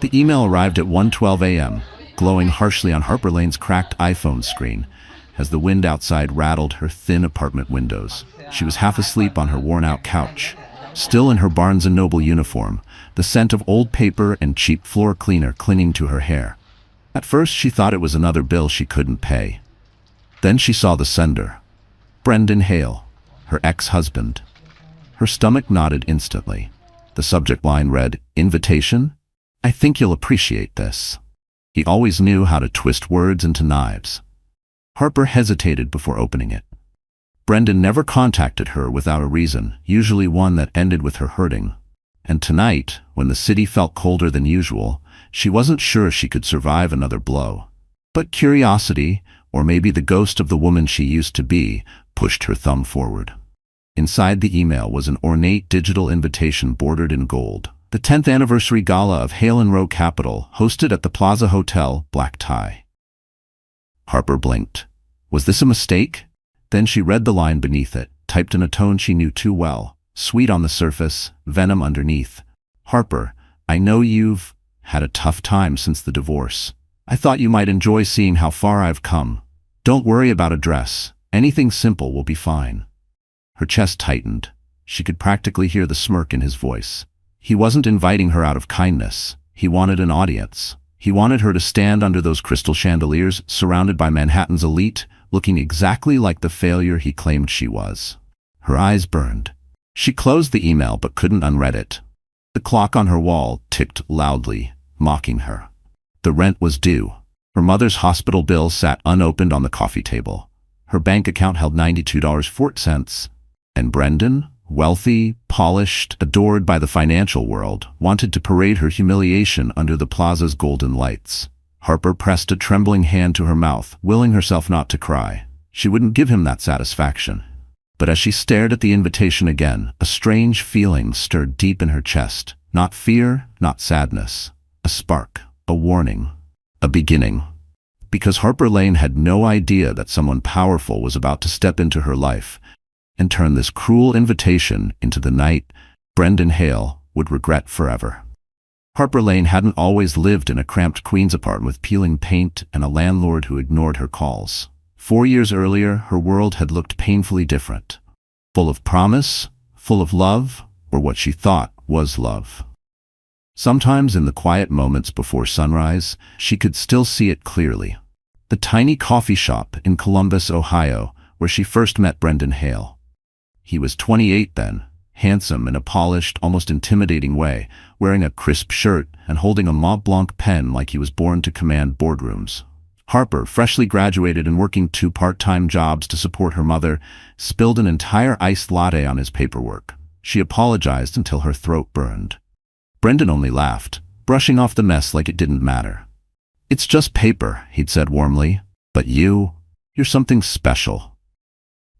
The email arrived at 1:12 a.m., glowing harshly on Harper Lane's cracked iPhone screen as the wind outside rattled her thin apartment windows. She was half asleep on her worn-out couch, still in her Barnes & Noble uniform, the scent of old paper and cheap floor cleaner clinging to her hair. At first she thought it was another bill she couldn't pay. Then she saw the sender. Brendan Hale, her ex-husband. Her stomach knotted instantly. The subject line read, "Invitation? I think you'll appreciate this." He always knew how to twist words into knives. Harper hesitated before opening it. Brendan never contacted her without a reason, usually one that ended with her hurting. And tonight, when the city felt colder than usual, she wasn't sure she could survive another blow. But curiosity, or maybe the ghost of the woman she used to be, pushed her thumb forward. Inside the email was an ornate digital invitation bordered in gold. The 10th anniversary gala of Hale & Rowe Capital, hosted at the Plaza Hotel, black tie. Harper blinked. Was this a mistake? Then she read the line beneath it, typed in a tone she knew too well. Sweet on the surface, venom underneath. Harper, I know you've had a tough time since the divorce. I thought you might enjoy seeing how far I've come. Don't worry about a dress. Anything simple will be fine. Her chest tightened. She could practically hear the smirk in his voice. He wasn't inviting her out of kindness. He wanted an audience. He wanted her to stand under those crystal chandeliers, surrounded by Manhattan's elite, looking exactly like the failure he claimed she was. Her eyes burned. She closed the email but couldn't unread it. The clock on her wall ticked loudly, mocking her. The rent was due. Her mother's hospital bill sat unopened on the coffee table. Her bank account held $92.04. And Brendan, wealthy, polished, adored by the financial world, wanted to parade her humiliation under the plaza's golden lights. Harper pressed a trembling hand to her mouth, willing herself not to cry. She wouldn't give him that satisfaction. But as she stared at the invitation again, a strange feeling stirred deep in her chest. Not fear, not sadness. A spark, a warning, a beginning. Because Harper Lane had no idea that someone powerful was about to step into her life and turn this cruel invitation into the night Brendan Hale would regret forever. Harper Lane hadn't always lived in a cramped Queens apartment with peeling paint and a landlord who ignored her calls. 4 years earlier, her world had looked painfully different. Full of promise, full of love, or what she thought was love. Sometimes in the quiet moments before sunrise, she could still see it clearly. The tiny coffee shop in Columbus, Ohio, where she first met Brendan Hale. He was 28 then, handsome in a polished, almost intimidating way, wearing a crisp shirt and holding a Mont Blanc pen like he was born to command boardrooms. Harper, freshly graduated and working 2 part-time jobs to support her mother, spilled an entire iced latte on his paperwork. She apologized until her throat burned. Brendan only laughed, brushing off the mess like it didn't matter. "It's just paper," he'd said warmly. "But you're something special."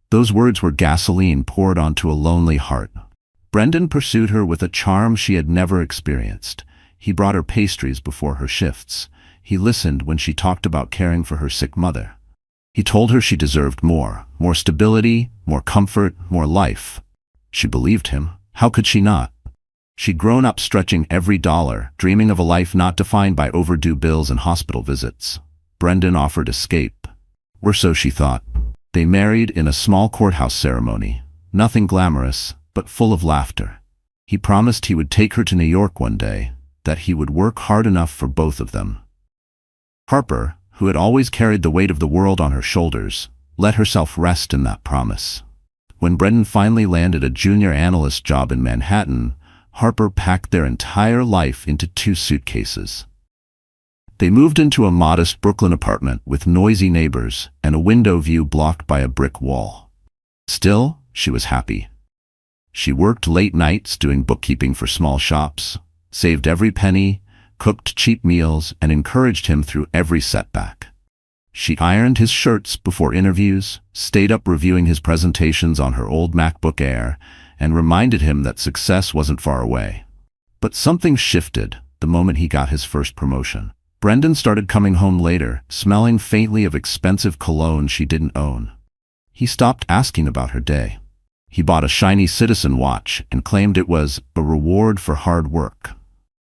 Those words were gasoline poured onto a lonely heart. Brendan pursued her with a charm she had never experienced. He brought her pastries before her shifts. He listened when she talked about caring for her sick mother. He told her she deserved more stability, more comfort, more life. She believed him. How could she not? She'd grown up stretching every dollar, dreaming of a life not defined by overdue bills and hospital visits. Brendan offered escape. Or so she thought. They married in a small courthouse ceremony. Nothing glamorous, but full of laughter. He promised he would take her to New York one day, that he would work hard enough for both of them. Harper, who had always carried the weight of the world on her shoulders, let herself rest in that promise. When Brendan finally landed a junior analyst job in Manhattan, Harper packed their entire life into 2 suitcases. They moved into a modest Brooklyn apartment with noisy neighbors and a window view blocked by a brick wall. Still, she was happy. She worked late nights doing bookkeeping for small shops, saved every penny, cooked cheap meals, and encouraged him through every setback. She ironed his shirts before interviews, stayed up reviewing his presentations on her old MacBook Air, and reminded him that success wasn't far away. But something shifted the moment he got his first promotion. Brendan started coming home later, smelling faintly of expensive cologne she didn't own. He stopped asking about her day. He bought a shiny Citizen watch and claimed it was a reward for hard work.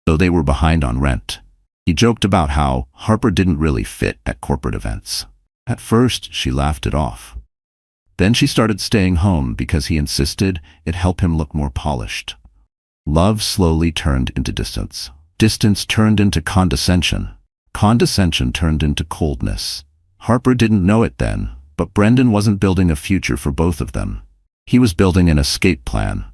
though they were behind on rent. He joked about how Harper didn't really fit at corporate events. At first, she laughed it off. Then she started staying home because he insisted it helped him look more polished. Love slowly turned into distance. Distance turned into condescension. Condescension turned into coldness. Harper didn't know it then, but Brendan wasn't building a future for both of them. He was building an escape plan.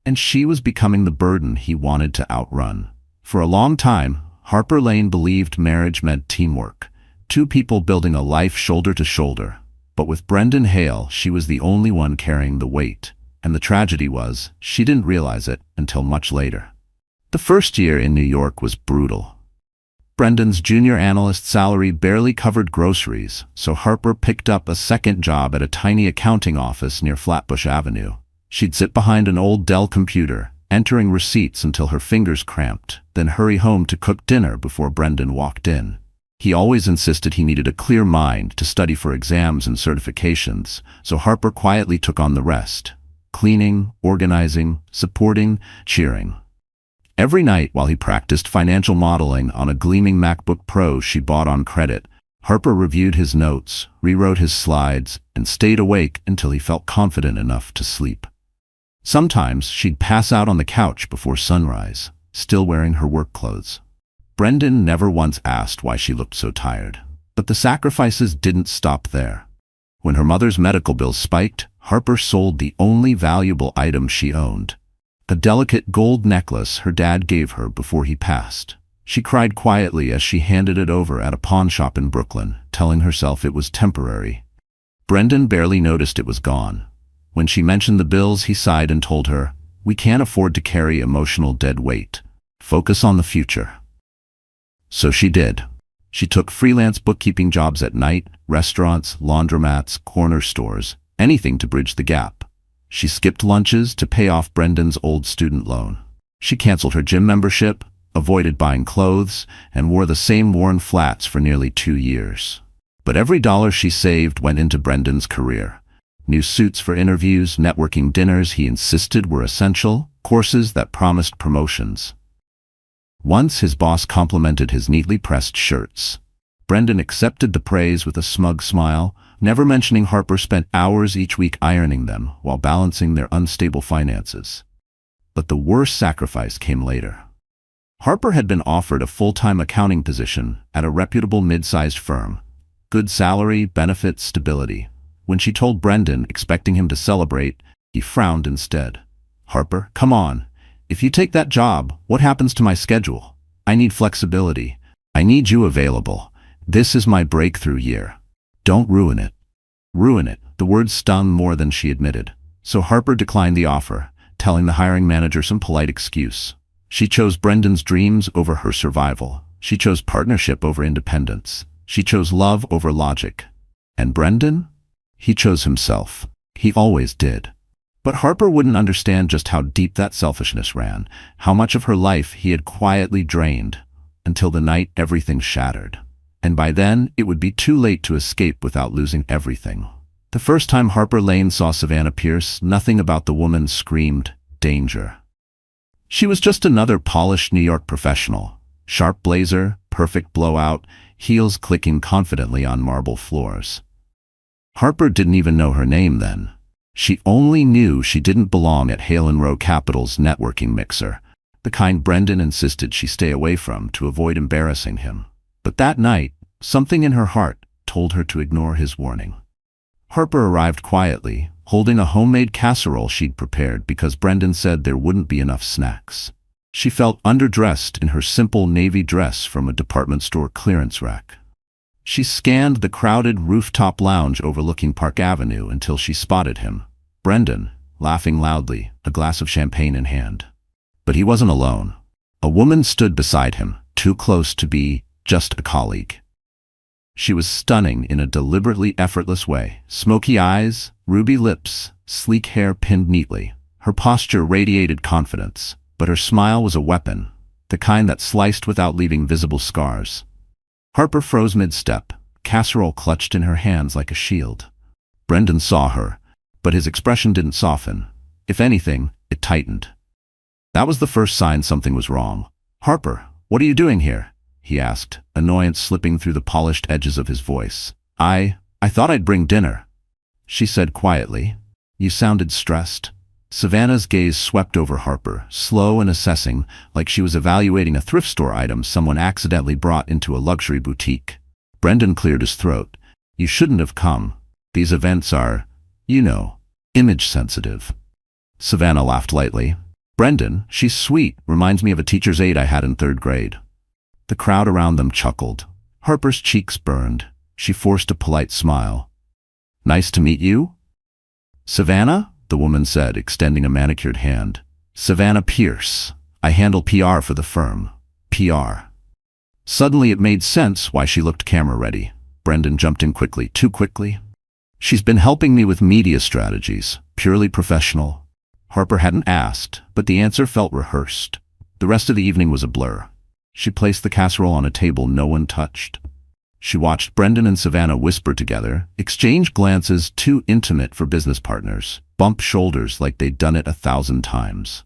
And she was becoming the burden he wanted to outrun. For a long time, Harper Lane believed marriage meant teamwork. Two people building a life shoulder to shoulder. But with Brendan Hale, she was the only one carrying the weight. And the tragedy was, she didn't realize it until much later. The first year in New York was brutal. Brendan's junior analyst salary barely covered groceries, so Harper picked up a second job at a tiny accounting office near Flatbush Avenue. She'd sit behind an old Dell computer, entering receipts until her fingers cramped, then hurry home to cook dinner before Brendan walked in. He always insisted he needed a clear mind to study for exams and certifications, so Harper quietly took on the rest. Cleaning, organizing, supporting, cheering. Every night while he practiced financial modeling on a gleaming MacBook Pro she bought on credit, Harper reviewed his notes, rewrote his slides, and stayed awake until he felt confident enough to sleep. Sometimes she'd pass out on the couch before sunrise, still wearing her work clothes. Brendan never once asked why she looked so tired. But the sacrifices didn't stop there. When her mother's medical bills spiked, Harper sold the only valuable item she owned. A delicate gold necklace her dad gave her before he passed. She cried quietly as she handed it over at a pawn shop in Brooklyn, telling herself it was temporary. Brendan barely noticed it was gone. When she mentioned the bills, he sighed and told her, "We can't afford to carry emotional dead weight. Focus on the future." So she did. She took freelance bookkeeping jobs at night, restaurants, laundromats, corner stores, anything to bridge the gap. She skipped lunches to pay off Brendan's old student loan. She canceled her gym membership, avoided buying clothes, and wore the same worn flats for nearly 2 years. But every dollar she saved went into Brendan's career. New suits for interviews, networking dinners he insisted were essential, courses that promised promotions. Once his boss complimented his neatly pressed shirts. Brendan accepted the praise with a smug smile, never mentioning Harper spent hours each week ironing them while balancing their unstable finances. But the worst sacrifice came later. Harper had been offered a full-time accounting position at a reputable mid-sized firm. Good salary, benefits, stability. When she told Brendan, expecting him to celebrate, he frowned instead. "Harper, come on. If you take that job, what happens to my schedule? I need flexibility. I need you available. This is my breakthrough year. Don't ruin it." Ruin it. The word stung more than she admitted. So Harper declined the offer, telling the hiring manager some polite excuse. She chose Brendan's dreams over her survival. She chose partnership over independence. She chose love over logic. And Brendan? He chose himself. He always did. But Harper wouldn't understand just how deep that selfishness ran, how much of her life he had quietly drained, until the night everything shattered. And by then, it would be too late to escape without losing everything. The first time Harper Lane saw Savannah Pierce, nothing about the woman screamed danger. She was just another polished New York professional. Sharp blazer, perfect blowout, heels clicking confidently on marble floors. Harper didn't even know her name then. She only knew she didn't belong at Hale & Rowe Capital's networking mixer, the kind Brendan insisted she stay away from to avoid embarrassing him. But that night, something in her heart told her to ignore his warning. Harper arrived quietly, holding a homemade casserole she'd prepared because Brendan said there wouldn't be enough snacks. She felt underdressed in her simple navy dress from a department store clearance rack. She scanned the crowded rooftop lounge overlooking Park Avenue until she spotted him. Brendan, laughing loudly, a glass of champagne in hand. But he wasn't alone. A woman stood beside him, too close to be just a colleague. She was stunning in a deliberately effortless way. Smoky eyes, ruby lips, sleek hair pinned neatly. Her posture radiated confidence, but her smile was a weapon, the kind that sliced without leaving visible scars. Harper froze mid-step, casserole clutched in her hands like a shield. Brendan saw her, but his expression didn't soften. If anything, it tightened. That was the first sign something was wrong. "Harper, what are you doing here?" he asked, annoyance slipping through the polished edges of his voice. I thought I'd bring dinner," she said quietly. "You sounded stressed." Savannah's gaze swept over Harper, slow and assessing, like she was evaluating a thrift store item someone accidentally brought into a luxury boutique. Brendan cleared his throat. "You shouldn't have come. These events are, image sensitive." Savannah laughed lightly. "Brendan, she's sweet, reminds me of a teacher's aide I had in 3rd grade." The crowd around them chuckled. Harper's cheeks burned. She forced a polite smile. "Nice to meet you?" "Savannah?" the woman said, extending a manicured hand. "Savannah Pierce. I handle PR for the firm." PR. Suddenly it made sense why she looked camera-ready. Brendan jumped in quickly, too quickly. "She's been helping me with media strategies, purely professional." Harper hadn't asked, but the answer felt rehearsed. The rest of the evening was a blur. She placed the casserole on a table no one touched. She watched Brendan and Savannah whisper together, exchange glances too intimate for business partners, bump shoulders like they'd done it 1,000 times.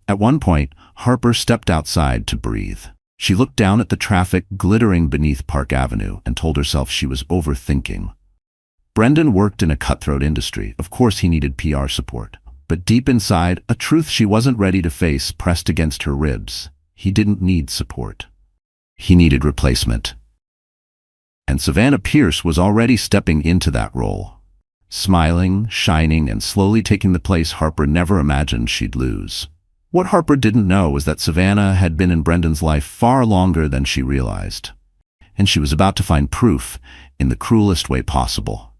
At one point, Harper stepped outside to breathe. She looked down at the traffic glittering beneath Park Avenue and told herself she was overthinking. Brendan worked in a cutthroat industry. Of course he needed PR support. But deep inside, a truth she wasn't ready to face pressed against her ribs. He didn't need support. He needed replacement. And Savannah Pierce was already stepping into that role. Smiling, shining, and slowly taking the place Harper never imagined she'd lose. What Harper didn't know was that Savannah had been in Brendan's life far longer than she realized. And she was about to find proof in the cruelest way possible.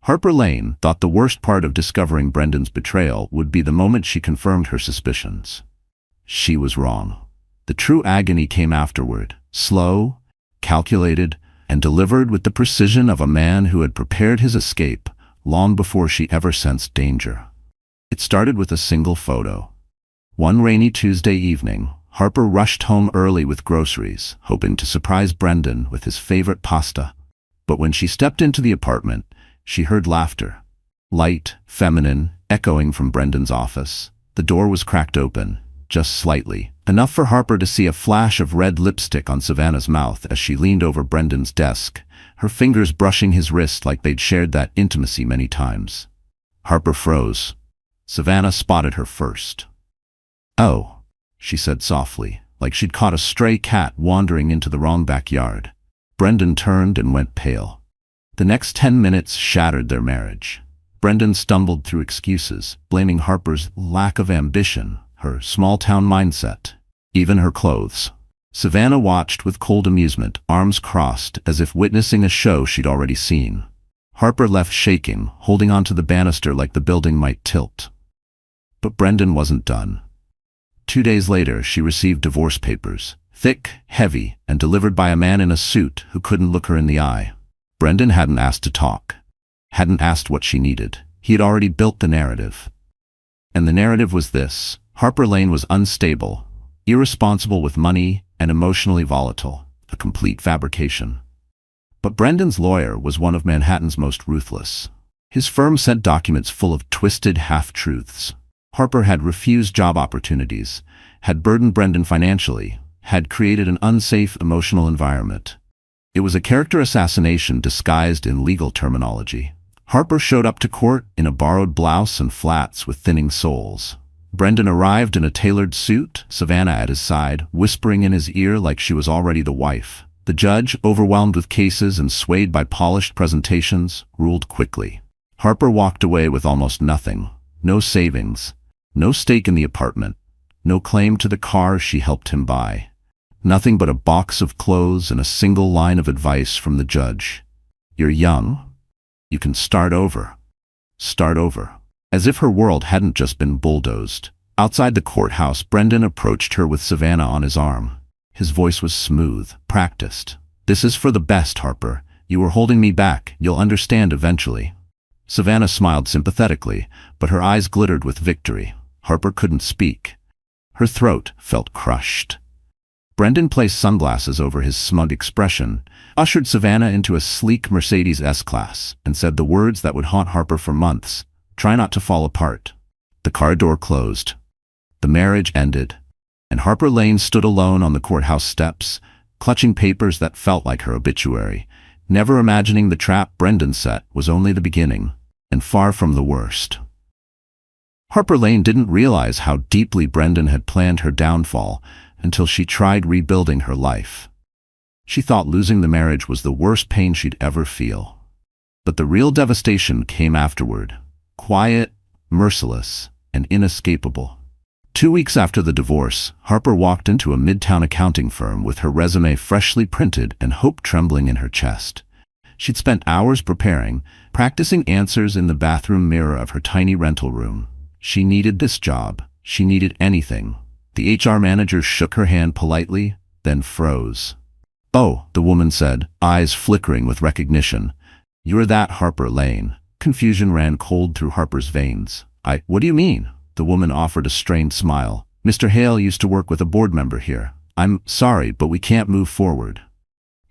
Harper Lane thought the worst part of discovering Brendan's betrayal would be the moment she confirmed her suspicions. She was wrong. The true agony came afterward, slow, calculated, and delivered with the precision of a man who had prepared his escape long before she ever sensed danger. It started with a single photo. One rainy Tuesday evening, Harper rushed home early with groceries, hoping to surprise Brendan with his favorite pasta. But when she stepped into the apartment, she heard laughter. Light, feminine, echoing from Brendan's office. The door was cracked open, just slightly, enough for Harper to see a flash of red lipstick on Savannah's mouth as she leaned over Brendan's desk, her fingers brushing his wrist like they'd shared that intimacy many times. Harper froze. Savannah spotted her first. "Oh," she said softly, like she'd caught a stray cat wandering into the wrong backyard. Brendan turned and went pale. The next 10 minutes shattered their marriage. Brendan stumbled through excuses, blaming Harper's lack of ambition, her small-town mindset, even her clothes. Savannah watched with cold amusement, arms crossed, as if witnessing a show she'd already seen. Harper left shaking, holding onto the banister like the building might tilt. But Brendan wasn't done. 2 days later, she received divorce papers, thick, heavy, and delivered by a man in a suit who couldn't look her in the eye. Brendan hadn't asked to talk, hadn't asked what she needed. He had already built the narrative. And the narrative was this: Harper Lane was unstable, irresponsible with money, and emotionally volatile, a complete fabrication. But Brendan's lawyer was one of Manhattan's most ruthless. His firm sent documents full of twisted half-truths. Harper had refused job opportunities, had burdened Brendan financially, had created an unsafe emotional environment. It was a character assassination disguised in legal terminology. Harper showed up to court in a borrowed blouse and flats with thinning soles. Brendan arrived in a tailored suit, Savannah at his side, whispering in his ear like she was already the wife. The judge, overwhelmed with cases and swayed by polished presentations, ruled quickly. Harper walked away with almost nothing. No savings, no stake in the apartment, no claim to the car she helped him buy. Nothing but a box of clothes and a single line of advice from the judge. "You're young. You can start over." Start over. As if her world hadn't just been bulldozed. Outside the courthouse, Brendan approached her with Savannah on his arm. His voice was smooth, practiced. "This is for the best, Harper. You were holding me back. You'll understand eventually." Savannah smiled sympathetically, but her eyes glittered with victory. Harper couldn't speak. Her throat felt crushed. Brendan placed sunglasses over his smug expression, ushered Savannah into a sleek Mercedes S-Class, and said the words that would haunt Harper for months: "Try not to fall apart." The car door closed. The marriage ended, and Harper Lane stood alone on the courthouse steps, clutching papers that felt like her obituary, never imagining the trap Brendan set was only the beginning, and far from the worst. Harper Lane didn't realize how deeply Brendan had planned her downfall until she tried rebuilding her life. She thought losing the marriage was the worst pain she'd ever feel. But the real devastation came afterward, quiet, merciless, and inescapable. 2 weeks after the divorce, Harper walked into a midtown accounting firm with her resume freshly printed and hope trembling in her chest. She'd spent hours preparing, practicing answers in the bathroom mirror of her tiny rental room. She needed this job. She needed anything. The HR manager shook her hand politely, then froze. "Oh," the woman said, eyes flickering with recognition. "You're that Harper Lane." Confusion ran cold through Harper's veins. What do you mean?" The woman offered a strained smile. "Mr. Hale used to work with a board member here. I'm sorry, but we can't move forward."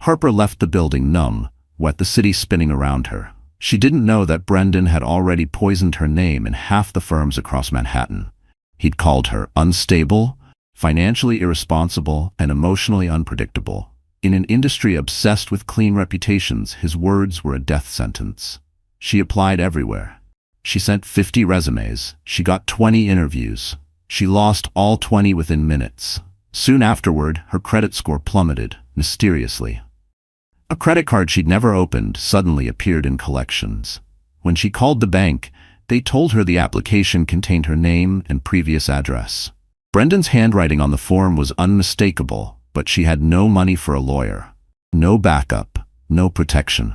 Harper left the building numb, with the city spinning around her. She didn't know that Brendan had already poisoned her name in half the firms across Manhattan. He'd called her unstable, financially irresponsible, and emotionally unpredictable. In an industry obsessed with clean reputations, his words were a death sentence. She applied everywhere. She sent 50 resumes. She got 20 interviews. She lost all 20 within minutes. Soon afterward, her credit score plummeted, mysteriously. A credit card she'd never opened suddenly appeared in collections. When she called the bank, they told her the application contained her name and previous address. Brendan's handwriting on the form was unmistakable, but she had no money for a lawyer. No backup, no protection.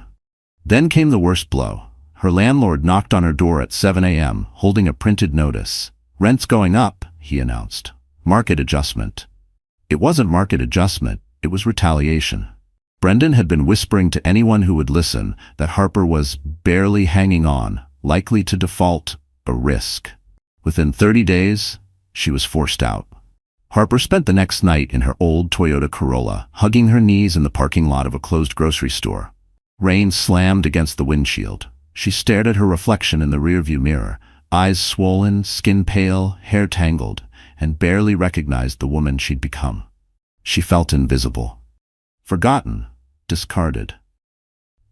Then came the worst blow. Her landlord knocked on her door at 7 a.m., holding a printed notice. "Rent's going up," he announced. "Market adjustment." It wasn't market adjustment, it was retaliation. Brendan had been whispering to anyone who would listen that Harper was barely hanging on, likely to default, a risk. Within 30 days, she was forced out. Harper spent the next night in her old Toyota Corolla, hugging her knees in the parking lot of a closed grocery store. Rain slammed against the windshield. She stared at her reflection in the rearview mirror, eyes swollen, skin pale, hair tangled, and barely recognized the woman she'd become. She felt invisible. Forgotten, discarded.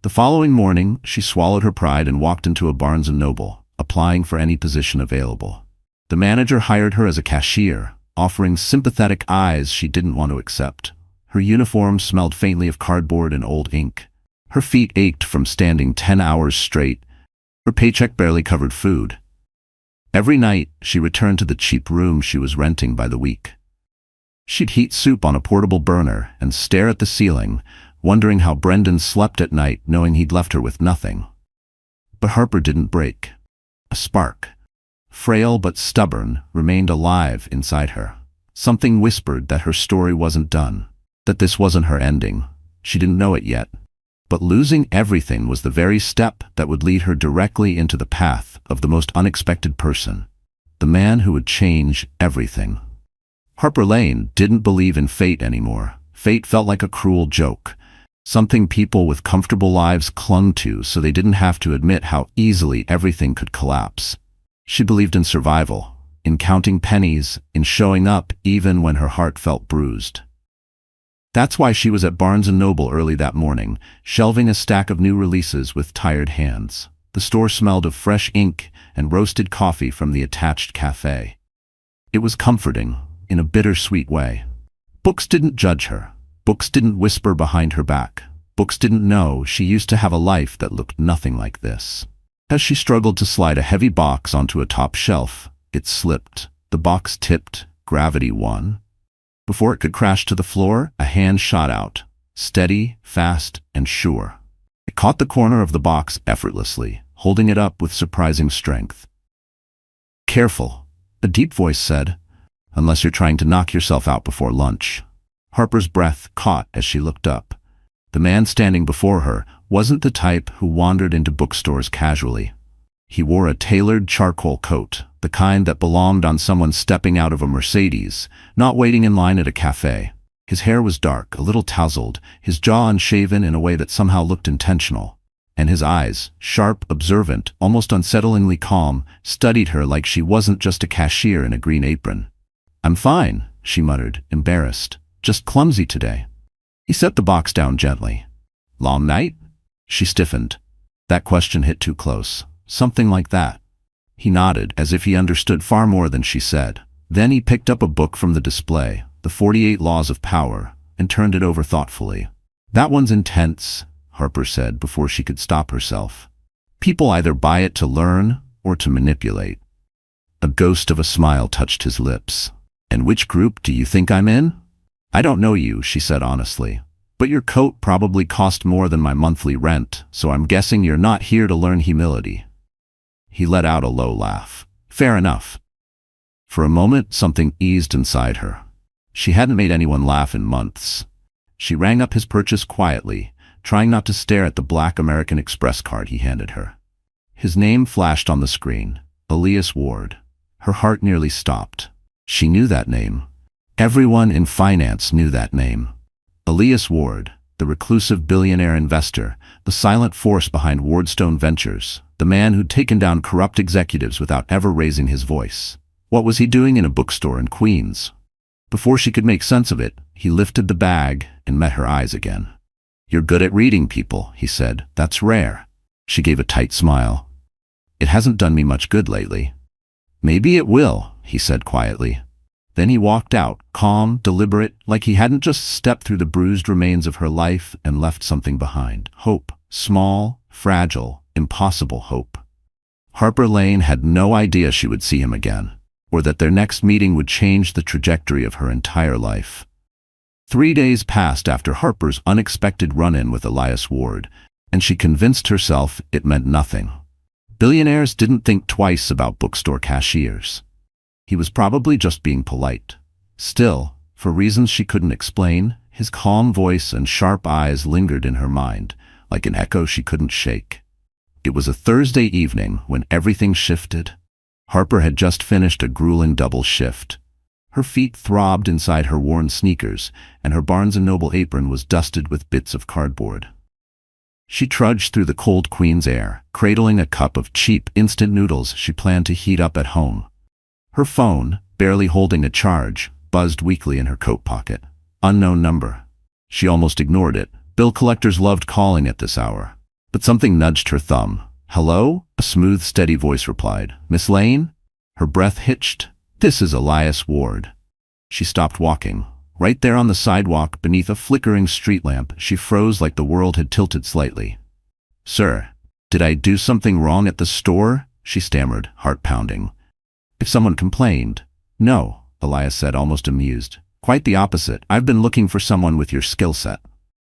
The following morning, she swallowed her pride and walked into a Barnes & Noble, applying for any position available. The manager hired her as a cashier, offering sympathetic eyes she didn't want to accept. Her uniform smelled faintly of cardboard and old ink. Her feet ached from standing 10 hours straight. Her paycheck barely covered food. Every night, she returned to the cheap room she was renting by the week. She'd heat soup on a portable burner and stare at the ceiling, wondering how Brendan slept at night knowing he'd left her with nothing. But Harper didn't break. A spark, frail but stubborn, remained alive inside her. Something whispered that her story wasn't done, that this wasn't her ending. She didn't know it yet. But losing everything was the very step that would lead her directly into the path of the most unexpected person, the man who would change everything. Harper Lane didn't believe in fate anymore. Fate felt like a cruel joke, something people with comfortable lives clung to so they didn't have to admit how easily everything could collapse. She believed in survival, in counting pennies, in showing up even when her heart felt bruised. That's why she was at Barnes & Noble early that morning, shelving a stack of new releases with tired hands. The store smelled of fresh ink and roasted coffee from the attached cafe. It was comforting, in a bittersweet way. Books didn't judge her. Books didn't whisper behind her back. Books didn't know she used to have a life that looked nothing like this. As she struggled to slide a heavy box onto a top shelf, it slipped. The box tipped. Gravity won. Before it could crash to the floor, a hand shot out, steady, fast, and sure. It caught the corner of the box effortlessly, holding it up with surprising strength. "Careful," a deep voice said, "unless you're trying to knock yourself out before lunch." Harper's breath caught as she looked up. The man standing before her wasn't the type who wandered into bookstores casually. He wore a tailored charcoal coat, the kind that belonged on someone stepping out of a Mercedes, not waiting in line at a cafe. His hair was dark, a little tousled, his jaw unshaven in a way that somehow looked intentional. And his eyes, sharp, observant, almost unsettlingly calm, studied her like she wasn't just a cashier in a green apron. "I'm fine," she muttered, embarrassed. Just clumsy today. He set the box down gently. Long night? She stiffened. That question hit too close. Something like that. He nodded, as if he understood far more than she said. Then he picked up a book from the display, The 48 Laws of Power, and turned it over thoughtfully. That one's intense, Harper said before she could stop herself. People either buy it to learn or to manipulate. A ghost of a smile touched his lips. And which group do you think I'm in? I don't know you, she said honestly. But your coat probably cost more than my monthly rent, so I'm guessing you're not here to learn humility. He let out a low laugh. Fair enough. For a moment, something eased inside her. She hadn't made anyone laugh in months. She rang up his purchase quietly, trying not to stare at the black American Express card he handed her. His name flashed on the screen, Aurelius Ward. Her heart nearly stopped. She knew that name. Everyone in finance knew that name. Aurelius Ward, the reclusive billionaire investor, the silent force behind Wardstone Ventures, the man who'd taken down corrupt executives without ever raising his voice. What was he doing in a bookstore in Queens? Before she could make sense of it, he lifted the bag and met her eyes again. You're good at reading people, he said. That's rare. She gave a tight smile. It hasn't done me much good lately. Maybe it will, he said quietly. Then he walked out, calm, deliberate, like he hadn't just stepped through the bruised remains of her life and left something behind. Hope. Small, fragile, impossible hope. Harper Lane had no idea she would see him again, or that their next meeting would change the trajectory of her entire life. 3 days passed after Harper's unexpected run-in with Aurelius Ward, and she convinced herself it meant nothing. Billionaires didn't think twice about bookstore cashiers. He was probably just being polite. Still, for reasons she couldn't explain, his calm voice and sharp eyes lingered in her mind, like an echo she couldn't shake. It was a Thursday evening when everything shifted. Harper had just finished a grueling double shift. Her feet throbbed inside her worn sneakers, and her Barnes & Noble apron was dusted with bits of cardboard. She trudged through the cold Queens air, cradling a cup of cheap instant noodles she planned to heat up at home. Her phone, barely holding a charge, buzzed weakly in her coat pocket. Unknown number. She almost ignored it. Bill collectors loved calling at this hour. But something nudged her thumb. Hello? A smooth, steady voice replied. Miss Lane? Her breath hitched. This is Aurelius Ward. She stopped walking. Right there on the sidewalk, beneath a flickering street lamp, she froze like the world had tilted slightly. Sir, did I do something wrong at the store? She stammered, heart pounding. If someone complained. No, Aurelius said, almost amused. Quite the opposite. I've been looking for someone with your skill set.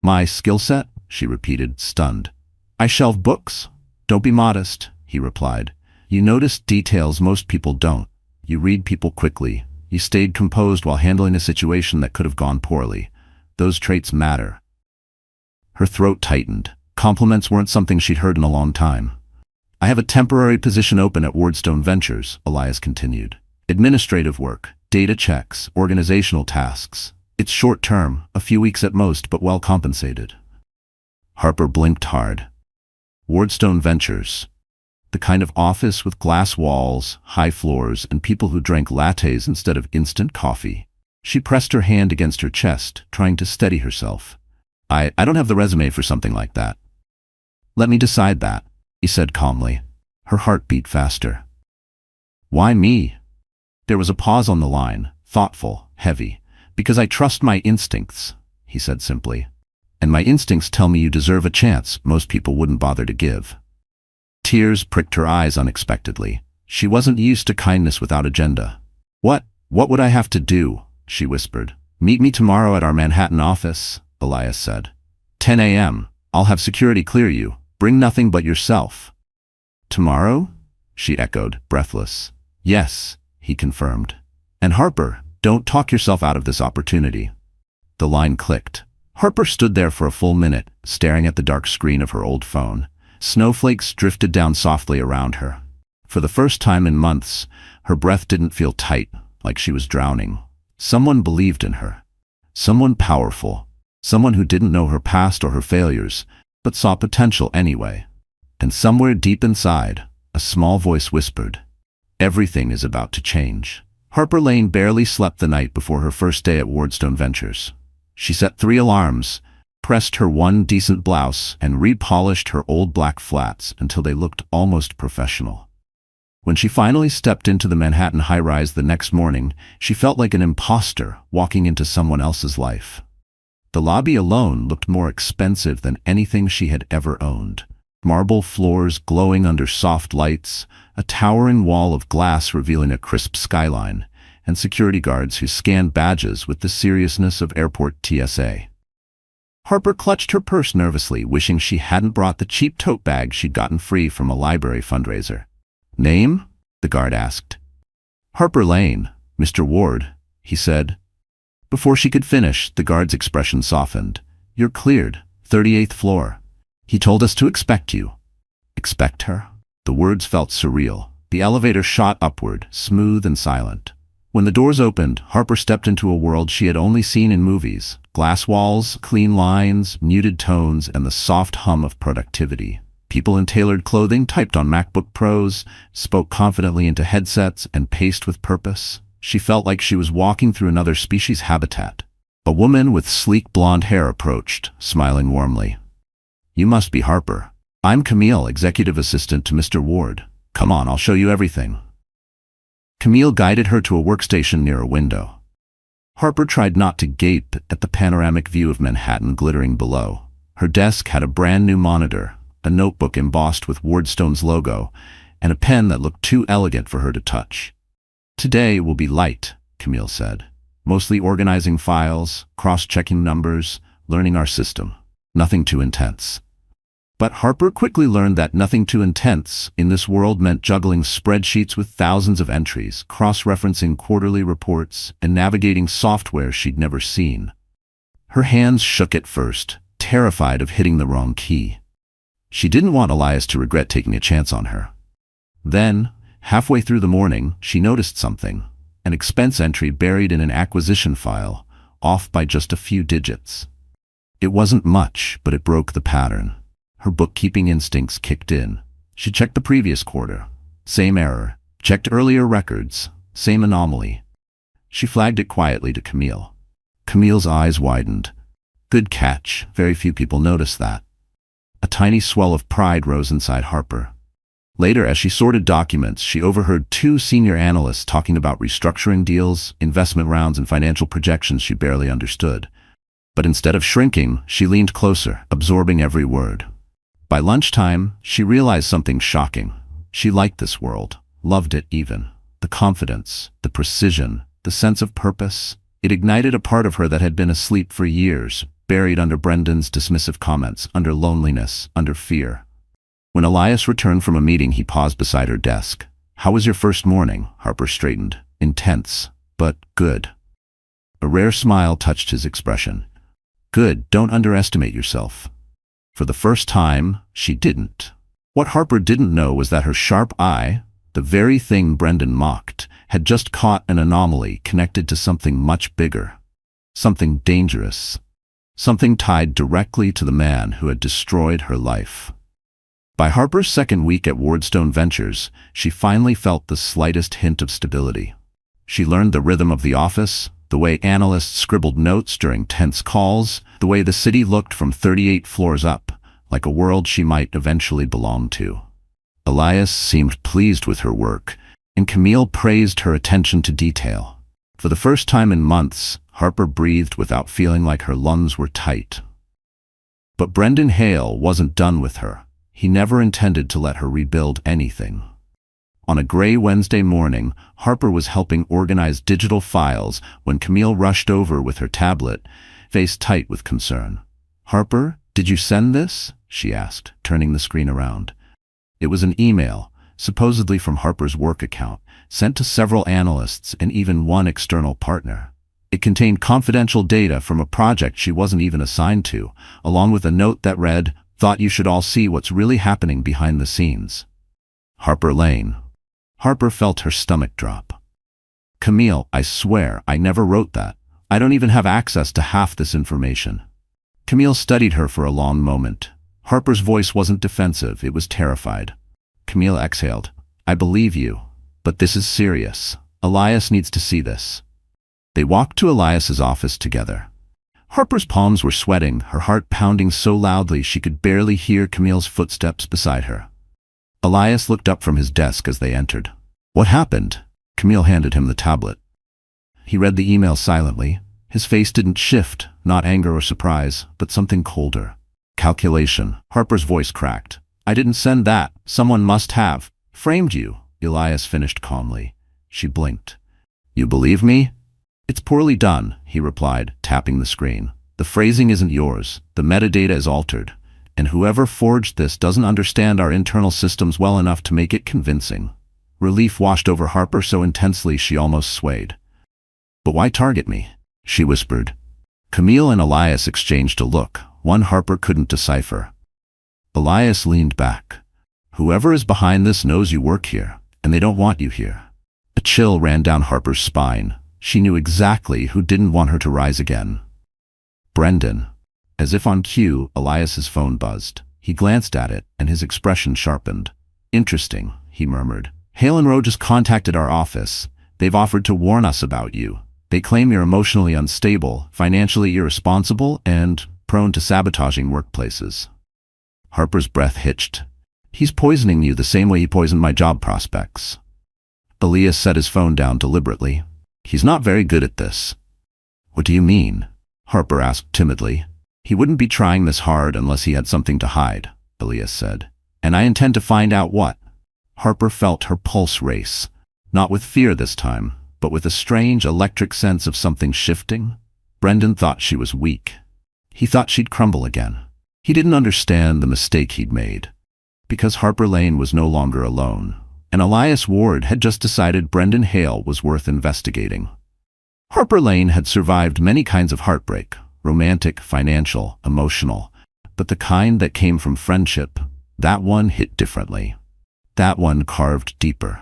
My skill set? She repeated, stunned. I shelve books? Don't be modest, he replied. You notice details most people don't. You read people quickly. You stayed composed while handling a situation that could have gone poorly. Those traits matter. Her throat tightened. Compliments weren't something she'd heard in a long time. I have a temporary position open at Wardstone Ventures, Aurelius continued. Administrative work, data checks, organizational tasks. It's short-term, a few weeks at most, but well compensated. Harper blinked hard. Wardstone Ventures. The kind of office with glass walls, high floors, and people who drank lattes instead of instant coffee. She pressed her hand against her chest, trying to steady herself. I don't have the resume for something like that. Let me decide that, he said calmly. Her heart beat faster. Why me? There was a pause on the line, thoughtful, heavy. Because I trust my instincts, he said simply. And my instincts tell me you deserve a chance most people wouldn't bother to give. Tears pricked her eyes unexpectedly. She wasn't used to kindness without agenda. What would I have to do? She whispered. Meet me tomorrow at our Manhattan office, Aurelius said. 10 a.m. I'll have security clear you. Bring nothing but yourself. Tomorrow? She echoed, breathless. Yes, he confirmed. And Harper, don't talk yourself out of this opportunity. The line clicked. Harper stood there for a full minute, staring at the dark screen of her old phone. Snowflakes drifted down softly around her. For the first time in months, her breath didn't feel tight, like she was drowning. Someone believed in her. Someone powerful. Someone who didn't know her past or her failures, but saw potential anyway. And somewhere deep inside, a small voice whispered, everything is about to change. Harper Lane barely slept the night before her first day at Wardstone Ventures. She set 3 alarms, pressed her one decent blouse, and repolished her old black flats until they looked almost professional. When she finally stepped into the Manhattan high-rise the next morning, she felt like an imposter walking into someone else's life. The lobby alone looked more expensive than anything she had ever owned. Marble floors glowing under soft lights, a towering wall of glass revealing a crisp skyline, and security guards who scanned badges with the seriousness of airport TSA. Harper clutched her purse nervously, wishing she hadn't brought the cheap tote bag she'd gotten free from a library fundraiser. "Name?" the guard asked. "Harper Lane, Mr. Ward," he said. Before she could finish, the guard's expression softened. "You're cleared, 38th floor. He told us to expect you." Expect her? The words felt surreal. The elevator shot upward, smooth and silent. When the doors opened, Harper stepped into a world she had only seen in movies. Glass walls, clean lines, muted tones, and the soft hum of productivity. People in tailored clothing typed on MacBook Pros, spoke confidently into headsets, and paced with purpose. She felt like she was walking through another species' habitat. A woman with sleek blonde hair approached, smiling warmly. "You must be Harper. I'm Camille, executive assistant to Mr. Ward. Come on, I'll show you everything." Camille guided her to a workstation near a window. Harper tried not to gape at the panoramic view of Manhattan glittering below. Her desk had a brand new monitor, a notebook embossed with Wardstone's logo, and a pen that looked too elegant for her to touch. "Today will be light," Camille said. "Mostly organizing files, cross-checking numbers, learning our system. Nothing too intense." But Harper quickly learned that nothing too intense in this world meant juggling spreadsheets with thousands of entries, cross-referencing quarterly reports, and navigating software she'd never seen. Her hands shook at first, terrified of hitting the wrong key. She didn't want Aurelius to regret taking a chance on her. Then, halfway through the morning, she noticed something, an expense entry buried in an acquisition file, off by just a few digits. It wasn't much, but it broke the pattern. Her bookkeeping instincts kicked in. She checked the previous quarter. Same error. Checked earlier records. Same anomaly. She flagged it quietly to Camille. Camille's eyes widened. Good catch. Very few people notice that. A tiny swell of pride rose inside Harper. Later, as she sorted documents, she overheard 2 senior analysts talking about restructuring deals, investment rounds, and financial projections she barely understood. But instead of shrinking, she leaned closer, absorbing every word. By lunchtime, she realized something shocking. She liked this world, loved it even. The confidence, the precision, the sense of purpose. It ignited a part of her that had been asleep for years, buried under Brendan's dismissive comments, under loneliness, under fear. When Aurelius returned from a meeting, he paused beside her desk. "How was your first morning?" Harper straightened. "Intense, but good." A rare smile touched his expression. "Good, don't underestimate yourself." For the first time, she didn't. What Harper didn't know was that her sharp eye, the very thing Brendan mocked, had just caught an anomaly connected to something much bigger. Something dangerous. Something tied directly to the man who had destroyed her life. By Harper's second week at Wardstone Ventures, she finally felt the slightest hint of stability. She learned the rhythm of the office, the way analysts scribbled notes during tense calls, the way the city looked from 38 floors up, like a world she might eventually belong to. Aurelius seemed pleased with her work, and Camille praised her attention to detail. For the first time in months, Harper breathed without feeling like her lungs were tight. But Brendan Hale wasn't done with her. He never intended to let her rebuild anything. On a gray Wednesday morning, Harper was helping organize digital files when Camille rushed over with her tablet, face tight with concern. "Harper, did you send this?" she asked, turning the screen around. It was an email, supposedly from Harper's work account, sent to several analysts and even one external partner. It contained confidential data from a project she wasn't even assigned to, along with a note that read, "Thought you should all see what's really happening behind the scenes." Harper Lane. Harper felt her stomach drop. "Camille, I swear, I never wrote that. I don't even have access to half this information." Camille studied her for a long moment. Harper's voice wasn't defensive, it was terrified. Camille exhaled. "I believe you, but this is serious. Elias needs to see this. They walked to Elias's office together. Harper's palms were sweating, her heart pounding so loudly she could barely hear Camille's footsteps beside her. Elias looked up from his desk as they entered. "What happened?" Camille handed him the tablet. He read the email silently. His face didn't shift, not anger or surprise, but something colder. "Calculation." Harper's voice cracked. "I didn't send that. Someone must have framed you." Elias finished calmly. She blinked. "You believe me?" "It's poorly done," he replied, tapping the screen. "The phrasing isn't yours. The metadata is altered. And whoever forged this doesn't understand our internal systems well enough to make it convincing." Relief washed over Harper so intensely she almost swayed. "But why target me?" she whispered. Camille and Elias exchanged a look, one Harper couldn't decipher. Elias leaned back. "Whoever is behind this knows you work here, and they don't want you here." A chill ran down Harper's spine. She knew exactly who didn't want her to rise again. Brendan. As if on cue, Elias's phone buzzed. He glanced at it, and his expression sharpened. "Interesting," he murmured. "Hale and Rowe just contacted our office. They've offered to warn us about you. They claim you're emotionally unstable, financially irresponsible, and prone to sabotaging workplaces." Harper's breath hitched. "He's poisoning you the same way he poisoned my job prospects." Elias set his phone down deliberately. "He's not very good at this." "What do you mean?" Harper asked timidly. "He wouldn't be trying this hard unless he had something to hide," Elias said. "And I intend to find out what." Harper felt her pulse race, not with fear this time, but with a strange electric sense of something shifting. Brendan thought she was weak. He thought she'd crumble again. He didn't understand the mistake he'd made. Because Harper Lane was no longer alone, and Elias Ward had just decided Brendan Hale was worth investigating. Harper Lane had survived many kinds of heartbreak, romantic, financial, emotional, but the kind that came from friendship, that one hit differently. That one carved deeper.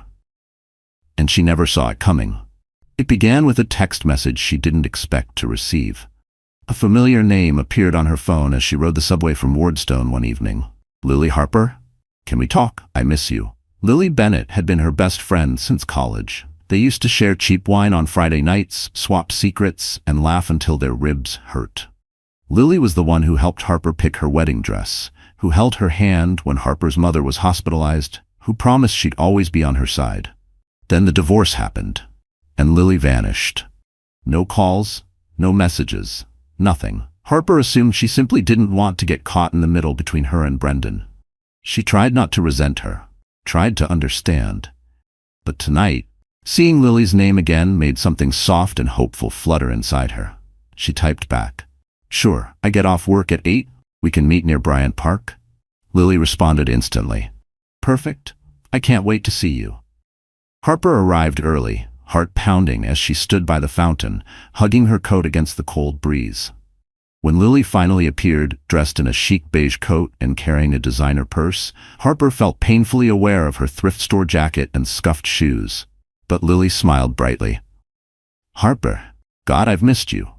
And she never saw it coming. It began with a text message she didn't expect to receive. A familiar name appeared on her phone as she rode the subway from Wardstone one evening. "Lily Harper? Can we talk? I miss you." Lily Bennett had been her best friend since college. They used to share cheap wine on Friday nights, swap secrets, and laugh until their ribs hurt. Lily was the one who helped Harper pick her wedding dress, who held her hand when Harper's mother was hospitalized, who promised she'd always be on her side. Then the divorce happened, and Lily vanished. No calls, no messages, nothing. Harper assumed she simply didn't want to get caught in the middle between her and Brendan. She tried not to resent her, tried to understand. But tonight, seeing Lily's name again made something soft and hopeful flutter inside her. She typed back, "Sure, I get off work at 8. We can meet near Bryant Park." Lily responded instantly, "Perfect. I can't wait to see you." Harper arrived early, heart pounding as she stood by the fountain, hugging her coat against the cold breeze. When Lily finally appeared, dressed in a chic beige coat and carrying a designer purse, Harper felt painfully aware of her thrift store jacket and scuffed shoes. But Lily smiled brightly. "Harper, God, I've missed you."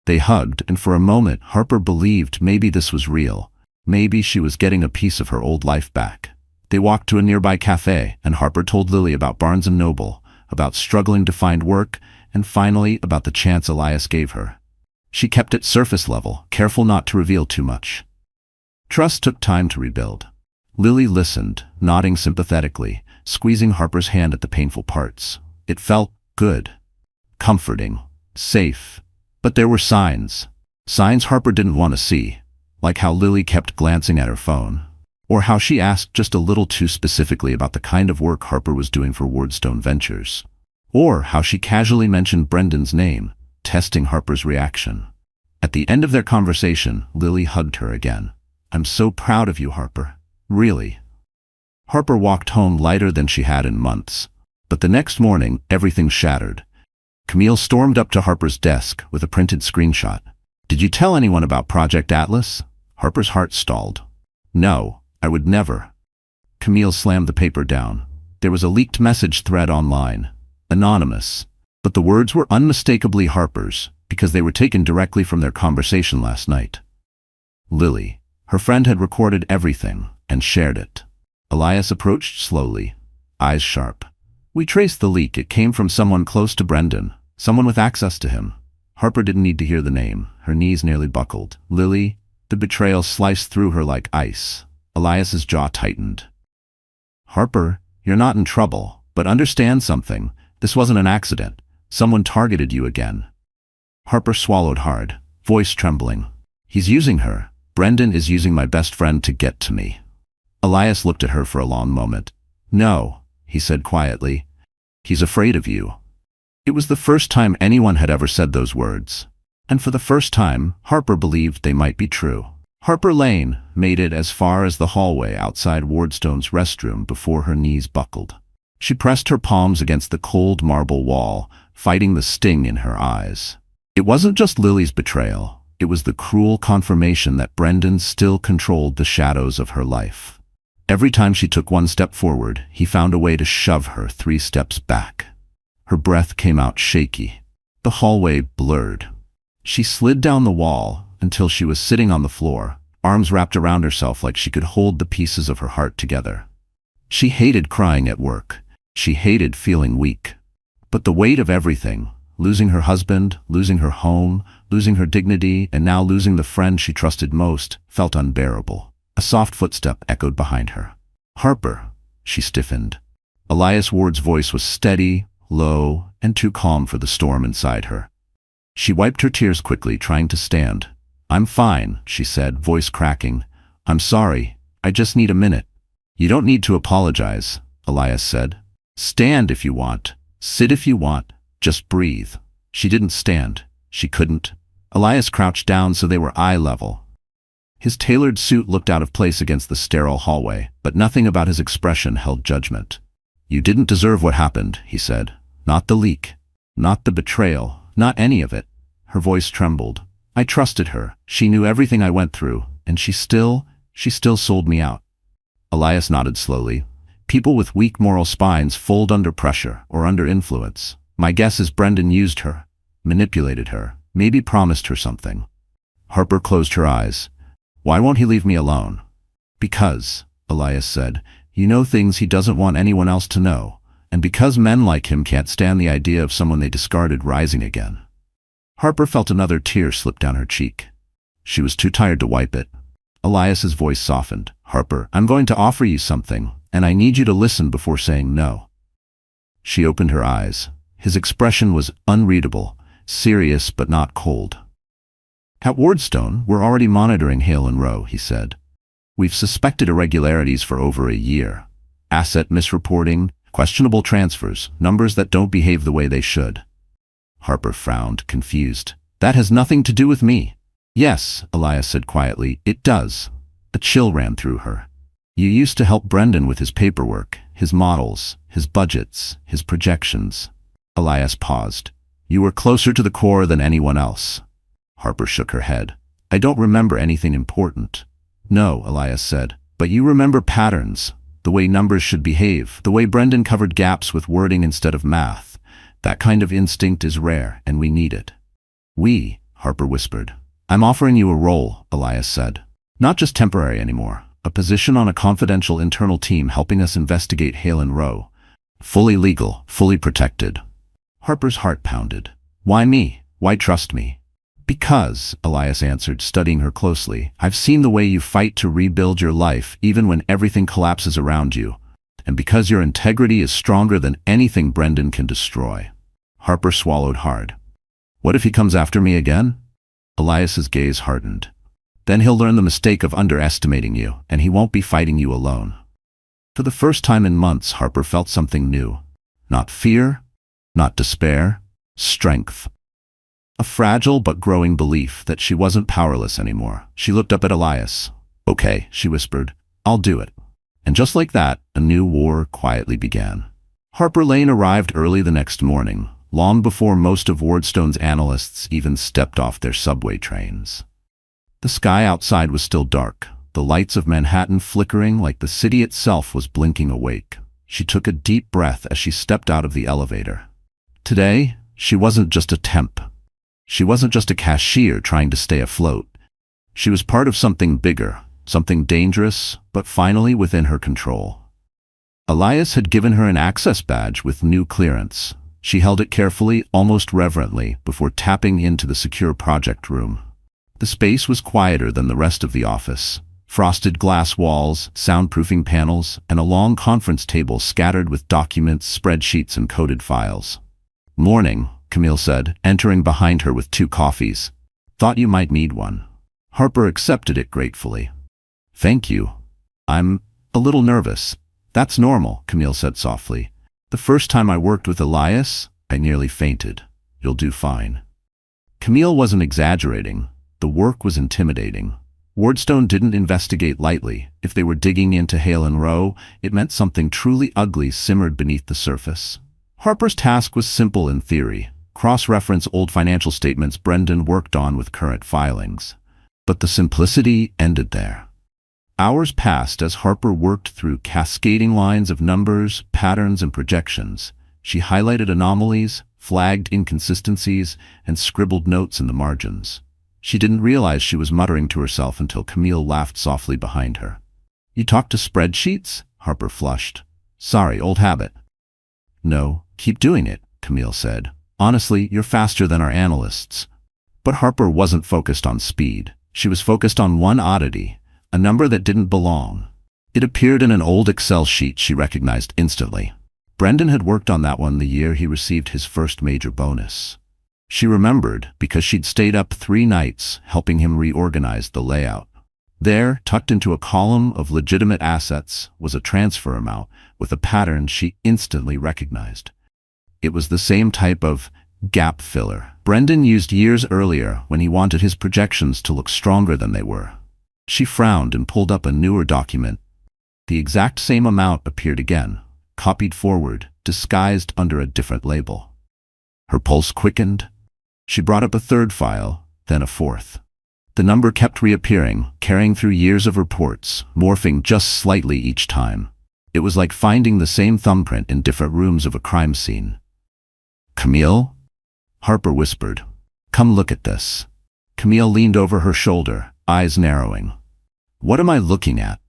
They hugged, and for a moment Harper believed maybe this was real. Maybe she was getting a piece of her old life back. They walked to a nearby cafe, and Harper told Lily about Barnes & Noble, about struggling to find work, and finally about the chance Elias gave her. She kept it surface level, careful not to reveal too much. Trust took time to rebuild. Lily listened, nodding sympathetically, squeezing Harper's hand at the painful parts. It felt good, comforting, safe. But there were signs. Signs Harper didn't want to see, like how Lily kept glancing at her phone, or how she asked just a little too specifically about the kind of work Harper was doing for Wardstone Ventures, or how she casually mentioned Brendan's name, testing Harper's reaction. At the end of their conversation, Lily hugged her again. "I'm so proud of you, Harper. Really." Harper walked home lighter than she had in months. But the next morning, everything shattered. Camille stormed up to Harper's desk with a printed screenshot. "Did you tell anyone about Project Atlas?" Harper's heart stalled. "No, I would never." Camille slammed the paper down. There was a leaked message thread online. Anonymous. But the words were unmistakably Harper's, because they were taken directly from their conversation last night. Lily. Her friend had recorded everything and shared it. Elias approached slowly, eyes sharp. We traced the leak. It came from someone close to Brendan, someone with access to him. Harper didn't need to hear the name. Her knees nearly buckled. Lily, the betrayal sliced through her like ice. Elias's jaw tightened. Harper, you're not in trouble, but understand something. This wasn't an accident. Someone targeted you again. Harper swallowed hard, voice trembling. He's using her. Brendan is using my best friend to get to me. Elias looked at her for a long moment. No, he said quietly. He's afraid of you. It was the first time anyone had ever said those words. And for the first time, Harper believed they might be true. Harper Lane made it as far as the hallway outside Wardstone's restroom before her knees buckled. She pressed her palms against the cold marble wall, fighting the sting in her eyes. It wasn't just Lily's betrayal. It was the cruel confirmation that Brendan still controlled the shadows of her life. Every time she took one step forward, he found a way to shove her 3 steps back. Her breath came out shaky. The hallway blurred. She slid down the wall until she was sitting on the floor, arms wrapped around herself like she could hold the pieces of her heart together. She hated crying at work. She hated feeling weak. But the weight of everything, losing her husband, losing her home, losing her dignity, and now losing the friend she trusted most, felt unbearable. A soft footstep echoed behind her. Harper, she stiffened. Elias Ward's voice was steady, low, and too calm for the storm inside her. She wiped her tears quickly, trying to stand. I'm fine, she said, voice cracking. I'm sorry. I just need a minute. You don't need to apologize, Elias said. Stand if you want. Sit if you want. Just breathe. She didn't stand. She couldn't. Elias crouched down so they were eye level. His tailored suit looked out of place against the sterile hallway, but nothing about his expression held judgment. You didn't deserve what happened, he said. Not the leak. Not the betrayal. Not any of it. Her voice trembled. I trusted her. She knew everything I went through, and she still sold me out. Elias nodded slowly. People with weak moral spines fold under pressure or under influence. My guess is Brendan used her, manipulated her, maybe promised her something. Harper closed her eyes. Why won't he leave me alone? Because, Elias said, you know things he doesn't want anyone else to know, and because men like him can't stand the idea of someone they discarded rising again. Harper felt another tear slip down her cheek. She was too tired to wipe it. Elias's voice softened. Harper, I'm going to offer you something, and I need you to listen before saying no. She opened her eyes. His expression was unreadable, serious but not cold. At Wardstone, we're already monitoring Hale and Rowe, he said. We've suspected irregularities for over a year. Asset misreporting, questionable transfers, numbers that don't behave the way they should. Harper frowned, confused. That has nothing to do with me. Yes, Elias said quietly, it does. A chill ran through her. You used to help Brendan with his paperwork, his models, his budgets, his projections. Elias paused. You were closer to the core than anyone else. Harper shook her head. I don't remember anything important. No, Elias said, but you remember patterns, the way numbers should behave, the way Brendan covered gaps with wording instead of math. That kind of instinct is rare, and we need it. We, Harper whispered. I'm offering you a role, Elias said. Not just temporary anymore. A position on a confidential internal team helping us investigate Hale and Rowe. Fully legal, fully protected. Harper's heart pounded. Why me? Why trust me? Because, Elias answered, studying her closely, I've seen the way you fight to rebuild your life even when everything collapses around you. And because your integrity is stronger than anything Brendan can destroy. Harper swallowed hard. What if he comes after me again? Elias's gaze hardened. Then he'll learn the mistake of underestimating you, and he won't be fighting you alone. For the first time in months, Harper felt something new. Not fear, not despair, strength. A fragile but growing belief that she wasn't powerless anymore. She looked up at Elias. Okay, she whispered. I'll do it. And just like that, a new war quietly began. Harper Lane arrived early the next morning, long before most of Wardstone's analysts even stepped off their subway trains. The sky outside was still dark, the lights of Manhattan flickering like the city itself was blinking awake. She took a deep breath as she stepped out of the elevator. Today, she wasn't just a temp. She wasn't just a cashier trying to stay afloat. She was part of something bigger, something dangerous, but finally within her control. Elias had given her an access badge with new clearance. She held it carefully, almost reverently, before tapping into the secure project room. The space was quieter than the rest of the office. Frosted glass walls, soundproofing panels, and a long conference table scattered with documents, spreadsheets, and coded files. "Morning," Camille said, entering behind her with 2 coffees. "Thought you might need one." Harper accepted it gratefully. "Thank you. I'm a little nervous." "That's normal," Camille said softly. "The first time I worked with Elias, I nearly fainted. You'll do fine." Camille wasn't exaggerating. The work was intimidating. Wardstone didn't investigate lightly. If they were digging into Hale and Rowe, it meant something truly ugly simmered beneath the surface. Harper's task was simple in theory. Cross-reference old financial statements Brendan worked on with current filings. But the simplicity ended there. Hours passed as Harper worked through cascading lines of numbers, patterns, and projections. She highlighted anomalies, flagged inconsistencies, and scribbled notes in the margins. She didn't realize she was muttering to herself until Camille laughed softly behind her. "You talk to spreadsheets?" Harper flushed. "Sorry, old habit." "No, keep doing it," Camille said. "Honestly, you're faster than our analysts." But Harper wasn't focused on speed. She was focused on one oddity, a number that didn't belong. It appeared in an old Excel sheet she recognized instantly. Brendan had worked on that one the year he received his first major bonus. She remembered because she'd stayed up 3 nights helping him reorganize the layout. There, tucked into a column of legitimate assets, was a transfer amount with a pattern she instantly recognized. It was the same type of gap filler Brendan used years earlier when he wanted his projections to look stronger than they were. She frowned and pulled up a newer document. The exact same amount appeared again, copied forward, disguised under a different label. Her pulse quickened. She brought up a 3rd file, then a 4th. The number kept reappearing, carrying through years of reports, morphing just slightly each time. It was like finding the same thumbprint in different rooms of a crime scene. "Camille?" Harper whispered. "Come look at this." Camille leaned over her shoulder, eyes narrowing. "What am I looking at?"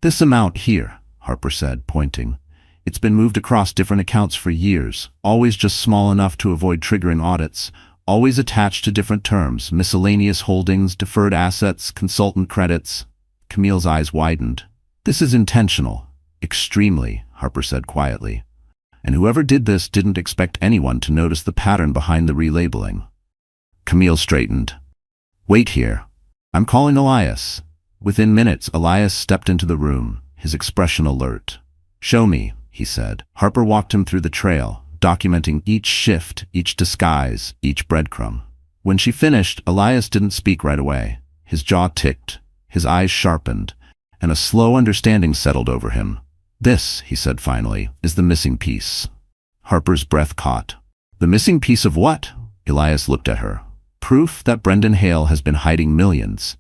"This amount here," Harper said, pointing. "It's been moved across different accounts for years, always just small enough to avoid triggering audits, always attached to different terms, miscellaneous holdings, deferred assets, consultant credits." Camille's eyes widened. "This is intentional." "Extremely," Harper said quietly. "And whoever did this didn't expect anyone to notice the pattern behind the relabeling." Camille straightened. "Wait here. I'm calling Elias." Within minutes, Elias stepped into the room, his expression alert. "Show me," he said. Harper walked him through the trail, documenting each shift, each disguise, each breadcrumb. When she finished, Elias didn't speak right away. His jaw ticked, his eyes sharpened, and a slow understanding settled over him. "This," he said finally, "is the missing piece." Harper's breath caught. "The missing piece of what?" Elias looked at her. "Proof that Brendan Hale has been hiding millions."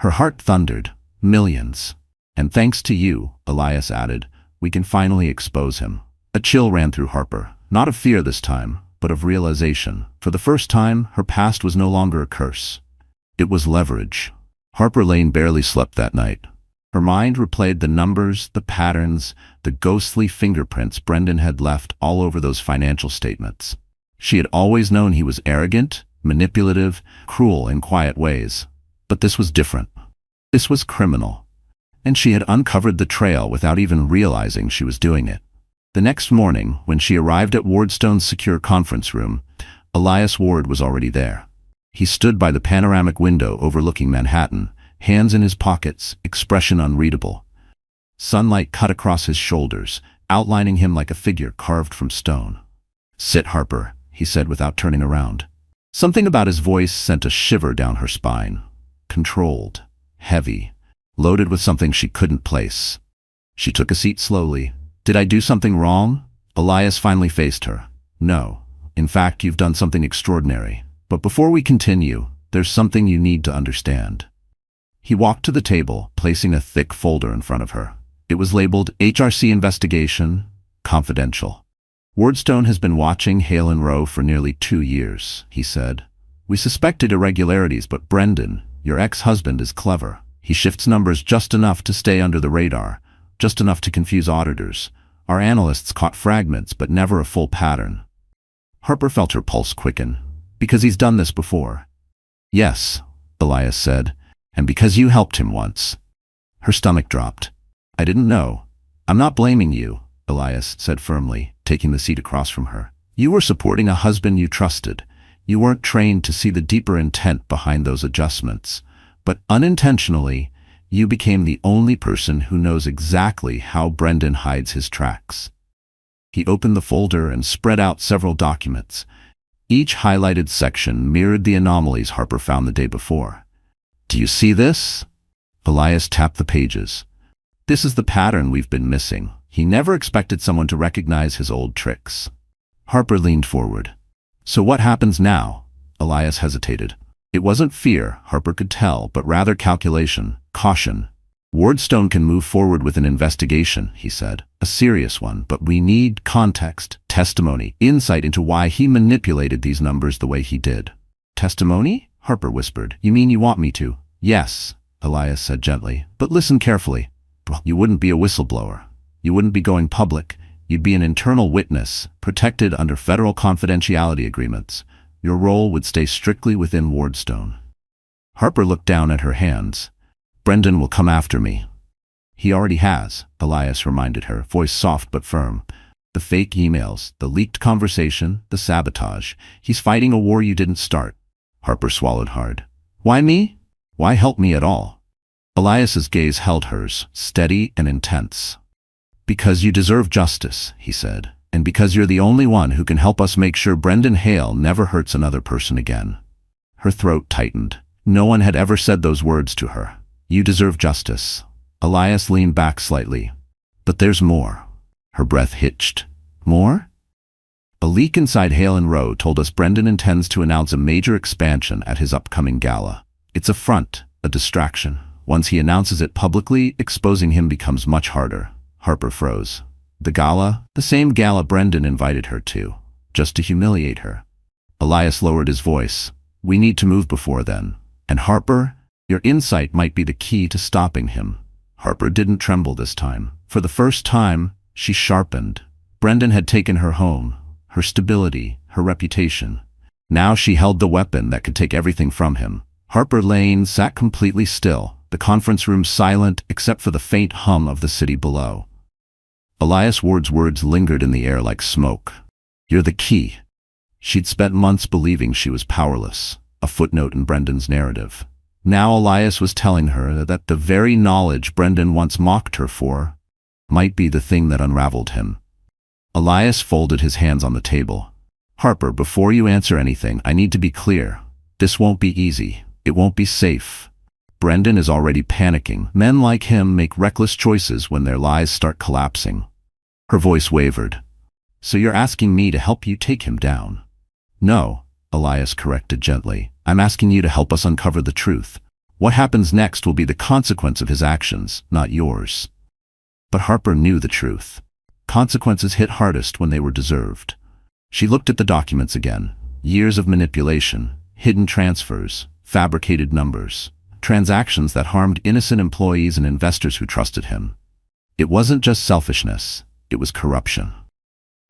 Her heart thundered. "Millions. And thanks to you," Elias added, "we can finally expose him." A chill ran through Harper, not of fear this time, but of realization. For the first time, her past was no longer a curse. It was leverage. Harper Lane barely slept that night. Her mind replayed the numbers, the patterns, the ghostly fingerprints Brendan had left all over those financial statements. She had always known he was arrogant, manipulative, cruel in quiet ways. But this was different. This was criminal. And she had uncovered the trail without even realizing she was doing it. The next morning, when she arrived at Wardstone's secure conference room, Elias Ward was already there. He stood by the panoramic window overlooking Manhattan, hands in his pockets, expression unreadable. Sunlight cut across his shoulders, outlining him like a figure carved from stone. "Sit, Harper," he said without turning around. Something about his voice sent a shiver down her spine. Controlled, heavy, loaded with something she couldn't place. She took a seat slowly. "Did I do something wrong?" Elias finally faced her. "No. In fact, you've done something extraordinary. But before we continue, there's something you need to understand." He walked to the table, placing a thick folder in front of her. It was labeled HRC Investigation, Confidential. "Wardstone has been watching Hale and Rowe for nearly 2 years, he said. "We suspected irregularities, but Brendan, your ex-husband, is clever. He shifts numbers just enough to stay under the radar, just enough to confuse auditors, Our analysts caught fragments, but never a full pattern. Harper felt her pulse quicken. Because he's done this before. Yes, Aurelius said, and because you helped him once. Her stomach dropped. I didn't know. I'm not blaming you, Aurelius said firmly, taking the seat across from her. You were supporting a husband you trusted. You weren't trained to see the deeper intent behind those adjustments. But unintentionally, you became the only person who knows exactly how Brendan hides his tracks. He opened the folder and spread out several documents. Each highlighted section mirrored the anomalies Harper found the day before. Do you see this? Aurelius tapped the pages. This is the pattern we've been missing. He never expected someone to recognize his old tricks. Harper leaned forward. So what happens now? Aurelius hesitated. It wasn't fear, Harper could tell, but rather calculation, caution. Wardstone can move forward with an investigation, he said. A serious one, but we need context, testimony, insight into why he manipulated these numbers the way he did. Testimony? Harper whispered. You mean you want me to? Yes, Aurelius said gently, but listen carefully. You wouldn't be a whistleblower. You wouldn't be going public. You'd be an internal witness, protected under federal confidentiality agreements. Your role would stay strictly within Wardstone. Harper looked down at her hands. Brendan will come after me. He already has, Aurelius reminded her, voice soft but firm. The fake emails, the leaked conversation, the sabotage. He's fighting a war you didn't start. Harper swallowed hard. Why me? Why help me at all? Aurelius's gaze held hers, steady and intense. Because you deserve justice, he said, and because you're the only one who can help us make sure Brendan Hale never hurts another person again. Her throat tightened. No one had ever said those words to her. You deserve justice. Aurelius leaned back slightly. But there's more. Her breath hitched. More? A leak inside Hale & Rowe told us Brendan intends to announce a major expansion at his upcoming gala. It's a front, a distraction. Once he announces it publicly, exposing him becomes much harder. Harper froze. The gala? The same gala Brendan invited her to. Just to humiliate her. Aurelius lowered his voice. We need to move before then. And Harper, your insight might be the key to stopping him. Harper didn't tremble this time. For the first time, she sharpened. Brendan had taken her home, her stability, her reputation. Now she held the weapon that could take everything from him. Harper Lane sat completely still, the conference room silent except for the faint hum of the city below. Aurelius Ward's words lingered in the air like smoke. You're the key. She'd spent months believing she was powerless, a footnote in Brendan's narrative. Now Aurelius was telling her that the very knowledge Brendan once mocked her for might be the thing that unraveled him. Aurelius folded his hands on the table. Harper, before you answer anything, I need to be clear. This won't be easy. It won't be safe. Brendan is already panicking. Men like him make reckless choices when their lies start collapsing. Her voice wavered. So you're asking me to help you take him down? No, Aurelius corrected gently. I'm asking you to help us uncover the truth. What happens next will be the consequence of his actions, not yours. But Harper knew the truth. Consequences hit hardest when they were deserved. She looked at the documents again. Years of manipulation, hidden transfers, fabricated numbers. Transactions that harmed innocent employees and investors who trusted him. It wasn't just selfishness, it was corruption.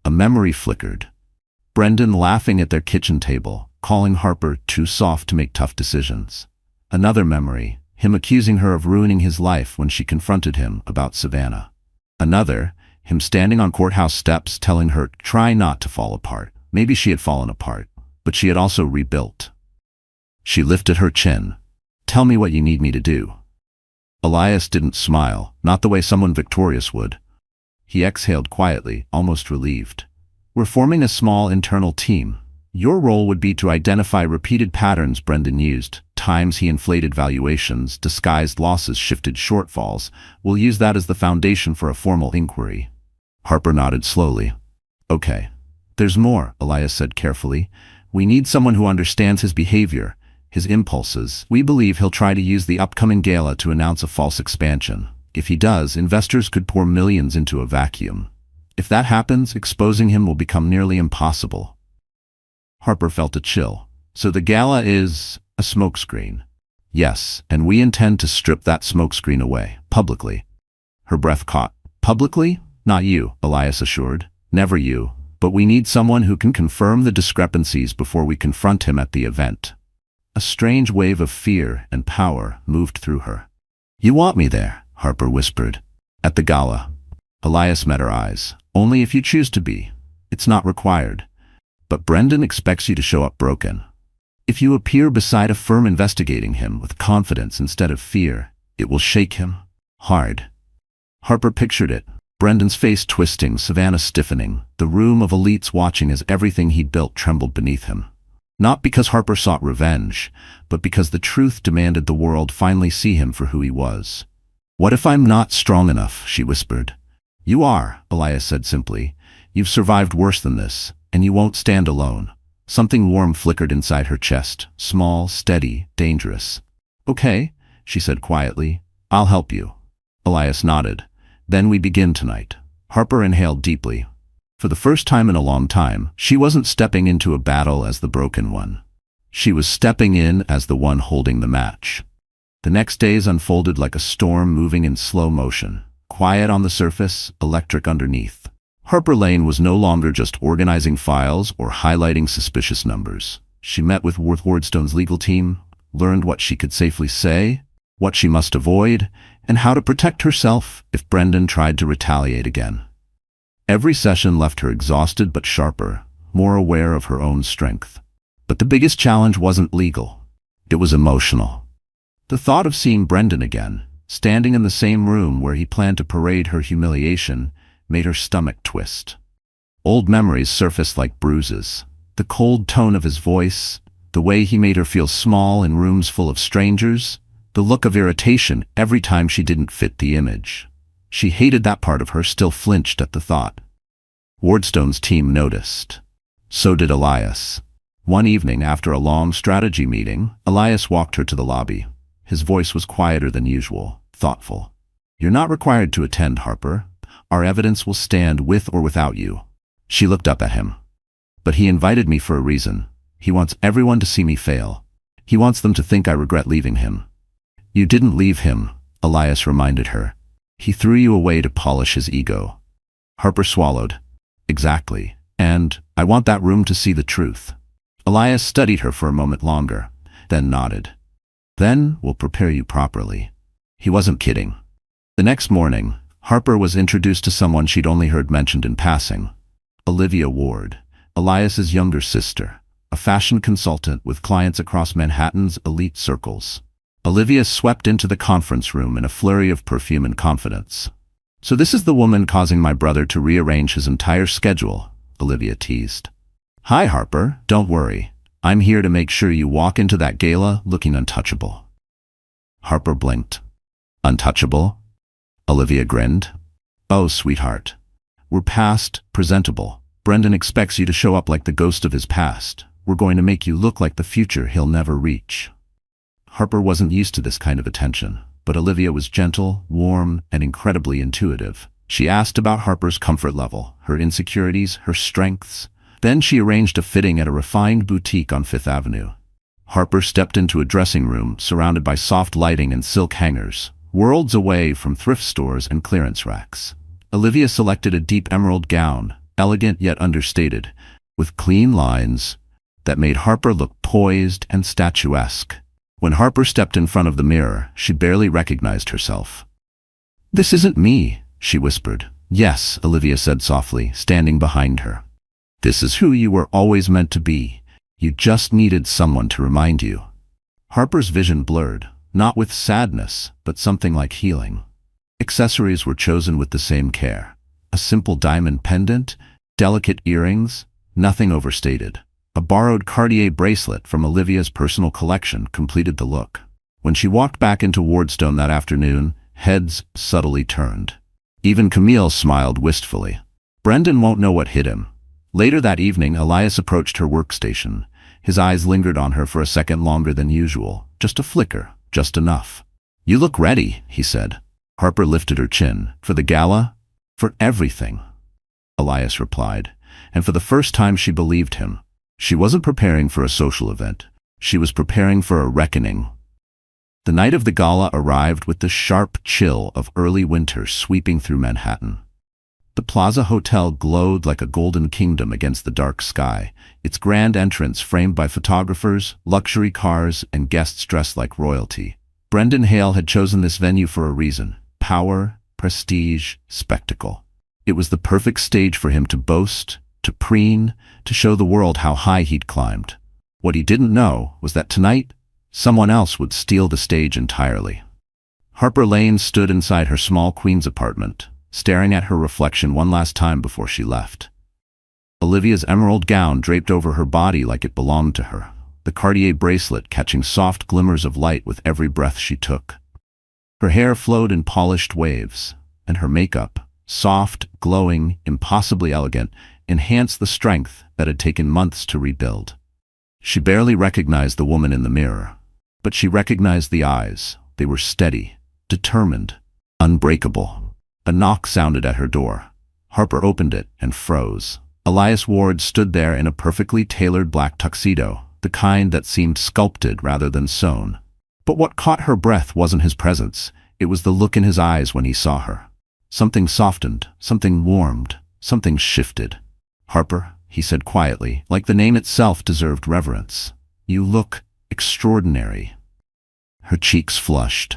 A memory flickered. Brendan laughing at their kitchen table, calling Harper too soft to make tough decisions. Another memory, him accusing her of ruining his life when she confronted him about Savannah. Another, him standing on courthouse steps telling her, try not to fall apart. Maybe she had fallen apart, but she had also rebuilt. She lifted her chin. Tell me what you need me to do. Aurelius didn't smile, not the way someone victorious would. He exhaled quietly, almost relieved. We're forming a small internal team. Your role would be to identify repeated patterns Brendan used, times he inflated valuations, disguised losses, shifted shortfalls. We'll use that as the foundation for a formal inquiry. Harper nodded slowly. Okay. There's more, Aurelius said carefully. We need someone who understands his behavior, his impulses. We believe he'll try to use the upcoming gala to announce a false expansion. If he does, investors could pour millions into a vacuum. If that happens, exposing him will become nearly impossible. Harper felt a chill. So the gala is a smokescreen. Yes, and we intend to strip that smokescreen away, publicly. Her breath caught. Publicly? Not you, Elias assured. Never you. But we need someone who can confirm the discrepancies before we confront him at the event. A strange wave of fear and power moved through her. You want me there, Harper whispered. At the gala. Elias met her eyes. Only if you choose to be. It's not required. But Brendan expects you to show up broken. If you appear beside a firm investigating him with confidence instead of fear, it will shake him hard. Harper pictured it. Brendan's face twisting, Savannah stiffening, the room of elites watching as everything he'd built trembled beneath him. Not because Harper sought revenge, but because the truth demanded the world finally see him for who he was. What if I'm not strong enough, she whispered. You are, Elias said simply. You've survived worse than this, and you won't stand alone. Something warm flickered inside her chest, small, steady, dangerous. Okay, she said quietly. I'll help you. Elias nodded. Then we begin tonight. Harper inhaled deeply. For the first time in a long time, she wasn't stepping into a battle as the broken one. She was stepping in as the one holding the match. The next days unfolded like a storm moving in slow motion. Quiet on the surface, electric underneath. Harper Lane was no longer just organizing files or highlighting suspicious numbers. She met with Wardstone's legal team, learned what she could safely say, what she must avoid, and how to protect herself if Brendan tried to retaliate again. Every session left her exhausted but sharper, more aware of her own strength. But the biggest challenge wasn't legal. It was emotional. The thought of seeing Brendan again, standing in the same room where he planned to parade her humiliation, made her stomach twist. Old memories surfaced like bruises. The cold tone of his voice, the way he made her feel small in rooms full of strangers, the look of irritation every time she didn't fit the image. She hated that part of her, still flinched at the thought. Wardstone's team noticed. So did Elias. One evening after a long strategy meeting, Elias walked her to the lobby. His voice was quieter than usual, thoughtful. You're not required to attend, Harper. Our evidence will stand with or without you. She looked up at him. But he invited me for a reason. He wants everyone to see me fail. He wants them to think I regret leaving him. You didn't leave him, Elias reminded her. He threw you away to polish his ego. Harper swallowed. Exactly. And I want that room to see the truth. Elias studied her for a moment longer, then nodded. Then we'll prepare you properly. He wasn't kidding. The next morning, Harper was introduced to someone she'd only heard mentioned in passing. Olivia Ward, Elias's younger sister, a fashion consultant with clients across Manhattan's elite circles. Olivia swept into the conference room in a flurry of perfume and confidence. So this is the woman causing my brother to rearrange his entire schedule, Olivia teased. Hi, Harper, don't worry. I'm here to make sure you walk into that gala looking untouchable. Harper blinked. Untouchable? Olivia grinned. Oh, sweetheart. We're past presentable. Brendan expects you to show up like the ghost of his past. We're going to make you look like the future he'll never reach. Harper wasn't used to this kind of attention, but Olivia was gentle, warm, and incredibly intuitive. She asked about Harper's comfort level, her insecurities, her strengths. Then she arranged a fitting at a refined boutique on Fifth Avenue. Harper stepped into a dressing room surrounded by soft lighting and silk hangers, worlds away from thrift stores and clearance racks. Olivia selected a deep emerald gown, elegant yet understated, with clean lines that made Harper look poised and statuesque. When Harper stepped in front of the mirror, she barely recognized herself. This isn't me, she whispered. Yes, Olivia said softly, standing behind her. This is who you were always meant to be. You just needed someone to remind you. Harper's vision blurred, not with sadness, but something like healing. Accessories were chosen with the same care. A simple diamond pendant, delicate earrings, nothing overstated. A borrowed Cartier bracelet from Olivia's personal collection completed the look. When she walked back into Wardstone that afternoon, heads subtly turned. Even Camille smiled wistfully. Brendan won't know what hit him. Later that evening, Elias approached her workstation. His eyes lingered on her for a second longer than usual. Just a flicker, just enough. You look ready, he said. Harper lifted her chin. For the gala? For everything, Elias replied. And for the first time she believed him. She wasn't preparing for a social event. She was preparing for a reckoning. The night of the gala arrived with the sharp chill of early winter sweeping through Manhattan. The Plaza Hotel glowed like a golden kingdom against the dark sky, its grand entrance framed by photographers, luxury cars, and guests dressed like royalty. Brendan Hale had chosen this venue for a reason: power, prestige, spectacle. It was the perfect stage for him to boast, to preen, to show the world how high he'd climbed. What he didn't know was that tonight, someone else would steal the stage entirely. Harper Lane stood inside her small Queens apartment, staring at her reflection one last time before she left. Olivia's emerald gown draped over her body like it belonged to her, the Cartier bracelet catching soft glimmers of light with every breath she took. Her hair flowed in polished waves, and her makeup, soft, glowing, impossibly elegant, enhanced the strength that had taken months to rebuild. She barely recognized the woman in the mirror, but she recognized the eyes. They were steady, determined, unbreakable. A knock sounded at her door. Harper opened it and froze. Elias Ward stood there in a perfectly tailored black tuxedo, the kind that seemed sculpted rather than sewn. But what caught her breath wasn't his presence. It was the look in his eyes when he saw her. Something softened, something warmed, something shifted. "Harper," he said quietly, like the name itself deserved reverence. "You look extraordinary." Her cheeks flushed.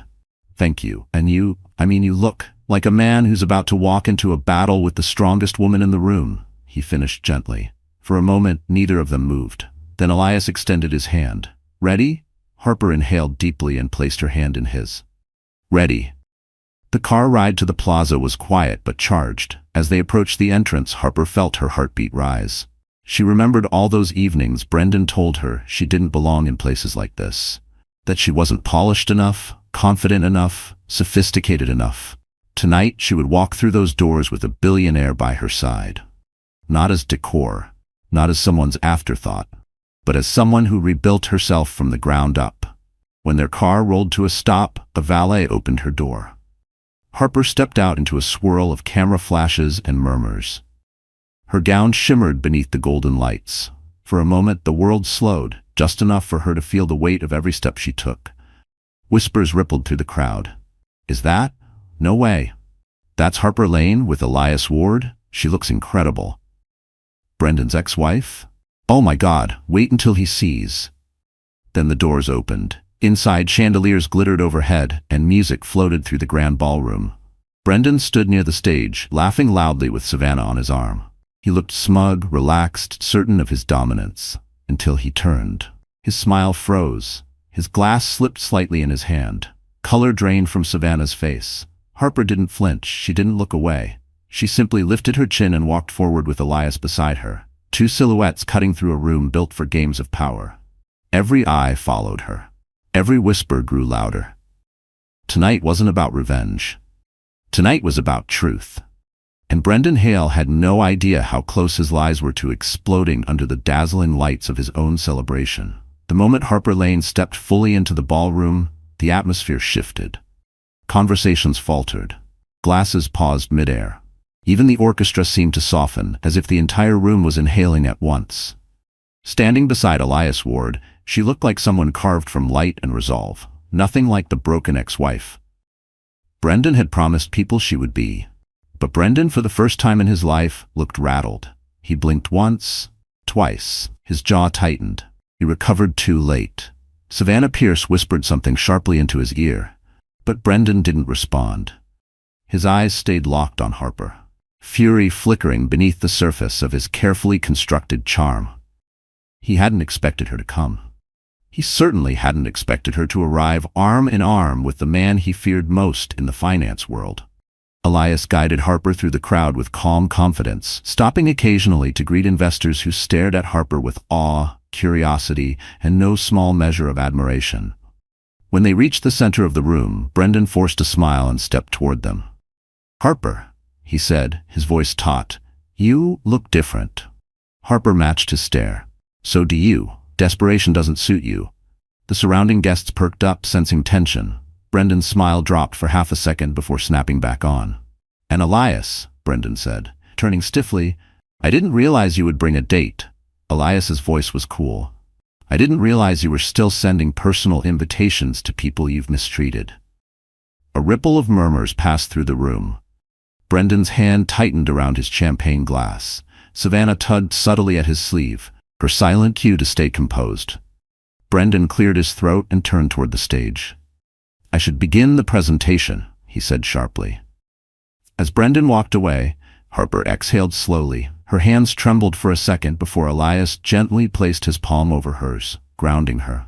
"Thank you. And you look like a man who's about to walk into a battle with the strongest woman in the room," he finished gently. For a moment, neither of them moved. Then Elias extended his hand. "Ready?" Harper inhaled deeply and placed her hand in his. "Ready." The car ride to the plaza was quiet but charged. As they approached the entrance, Harper felt her heartbeat rise. She remembered all those evenings Brendan told her she didn't belong in places like this. That she wasn't polished enough, confident enough, sophisticated enough. Tonight she would walk through those doors with a billionaire by her side. Not as decor, not as someone's afterthought, but as someone who rebuilt herself from the ground up. When their car rolled to a stop, a valet opened her door. Harper stepped out into a swirl of camera flashes and murmurs. Her gown shimmered beneath the golden lights. For a moment the world slowed, just enough for her to feel the weight of every step she took. Whispers rippled through the crowd. "Is that? No way. That's Harper Lane with Elias Ward? She looks incredible. Brendan's ex-wife? Oh my God, wait until he sees." Then the doors opened. Inside, chandeliers glittered overhead, and music floated through the grand ballroom. Brendan stood near the stage, laughing loudly with Savannah on his arm. He looked smug, relaxed, certain of his dominance, until he turned. His smile froze. His glass slipped slightly in his hand. Color drained from Savannah's face. Harper didn't flinch. She didn't look away. She simply lifted her chin and walked forward with Elias beside her, two silhouettes cutting through a room built for games of power. Every eye followed her. Every whisper grew louder. Tonight wasn't about revenge. Tonight was about truth. And Brendan Hale had no idea how close his lies were to exploding under the dazzling lights of his own celebration. The moment Harper Lane stepped fully into the ballroom, the atmosphere shifted. Conversations faltered. Glasses paused midair. Even the orchestra seemed to soften, as if the entire room was inhaling at once. Standing beside Elias Ward, she looked like someone carved from light and resolve, nothing like the broken ex-wife Brendan had promised people she would be. But Brendan, for the first time in his life, looked rattled. He blinked once, twice. His jaw tightened. He recovered too late. Savannah Pierce whispered something sharply into his ear, but Brendan didn't respond. His eyes stayed locked on Harper, fury flickering beneath the surface of his carefully constructed charm. He hadn't expected her to come. He certainly hadn't expected her to arrive arm in arm with the man he feared most in the finance world. Elias guided Harper through the crowd with calm confidence, stopping occasionally to greet investors who stared at Harper with awe, curiosity, and no small measure of admiration. When they reached the center of the room, Brendan forced a smile and stepped toward them. "Harper," he said, his voice taut, "you look different." Harper matched his stare. "So do you. Desperation doesn't suit you." The surrounding guests perked up, sensing tension. Brendan's smile dropped for half a second before snapping back on. "And Elias," Brendan said, turning stiffly, "I didn't realize you would bring a date." Elias's voice was cool. "I didn't realize you were still sending personal invitations to people you've mistreated." A ripple of murmurs passed through the room. Brendan's hand tightened around his champagne glass. Savannah tugged subtly at his sleeve, her silent cue to stay composed. Brendan cleared his throat and turned toward the stage. "I should begin the presentation," he said sharply. As Brendan walked away, Harper exhaled slowly. Her hands trembled for a second before Elias gently placed his palm over hers, grounding her.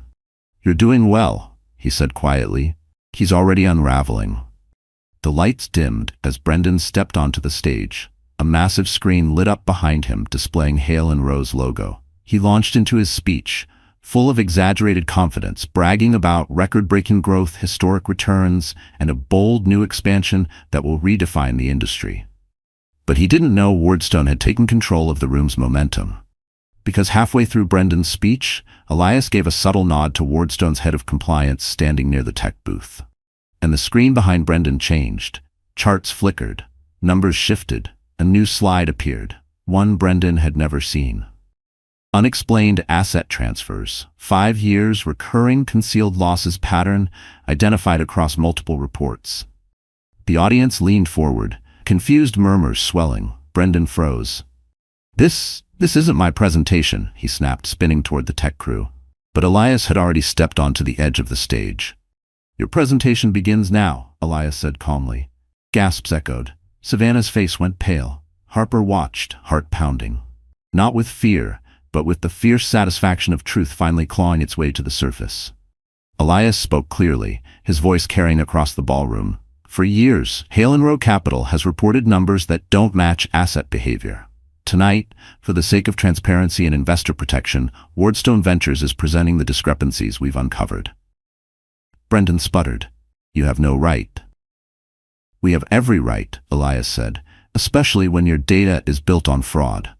"You're doing well," he said quietly. "He's already unraveling." The lights dimmed as Brendan stepped onto the stage. A massive screen lit up behind him, displaying Hale and Rowe's logo. He launched into his speech, full of exaggerated confidence, bragging about record-breaking growth, historic returns, and a bold new expansion that will redefine the industry. But he didn't know Wardstone had taken control of the room's momentum. Because halfway through Brendan's speech, Elias gave a subtle nod to Wardstone's head of compliance standing near the tech booth. And the screen behind Brendan changed. Charts flickered, numbers shifted, a new slide appeared, one Brendan had never seen. Unexplained asset transfers, 5 years recurring concealed losses pattern identified across multiple reports. The audience leaned forward, confused murmurs swelling. Brendan froze. This isn't my presentation," he snapped, spinning toward the tech crew. But Elias had already stepped onto the edge of the stage. "Your presentation begins now," Elias said calmly. Gasps echoed. Savannah's face went pale. Harper watched, heart pounding. Not with fear, but with the fierce satisfaction of truth finally clawing its way to the surface. Elias spoke clearly, his voice carrying across the ballroom. "For years, Hale and Rowe Capital has reported numbers that don't match asset behavior. Tonight, for the sake of transparency and investor protection, Wardstone Ventures is presenting the discrepancies we've uncovered." Brendan sputtered. "You have no right." "We have every right," Elias said, "especially when your data is built on fraud."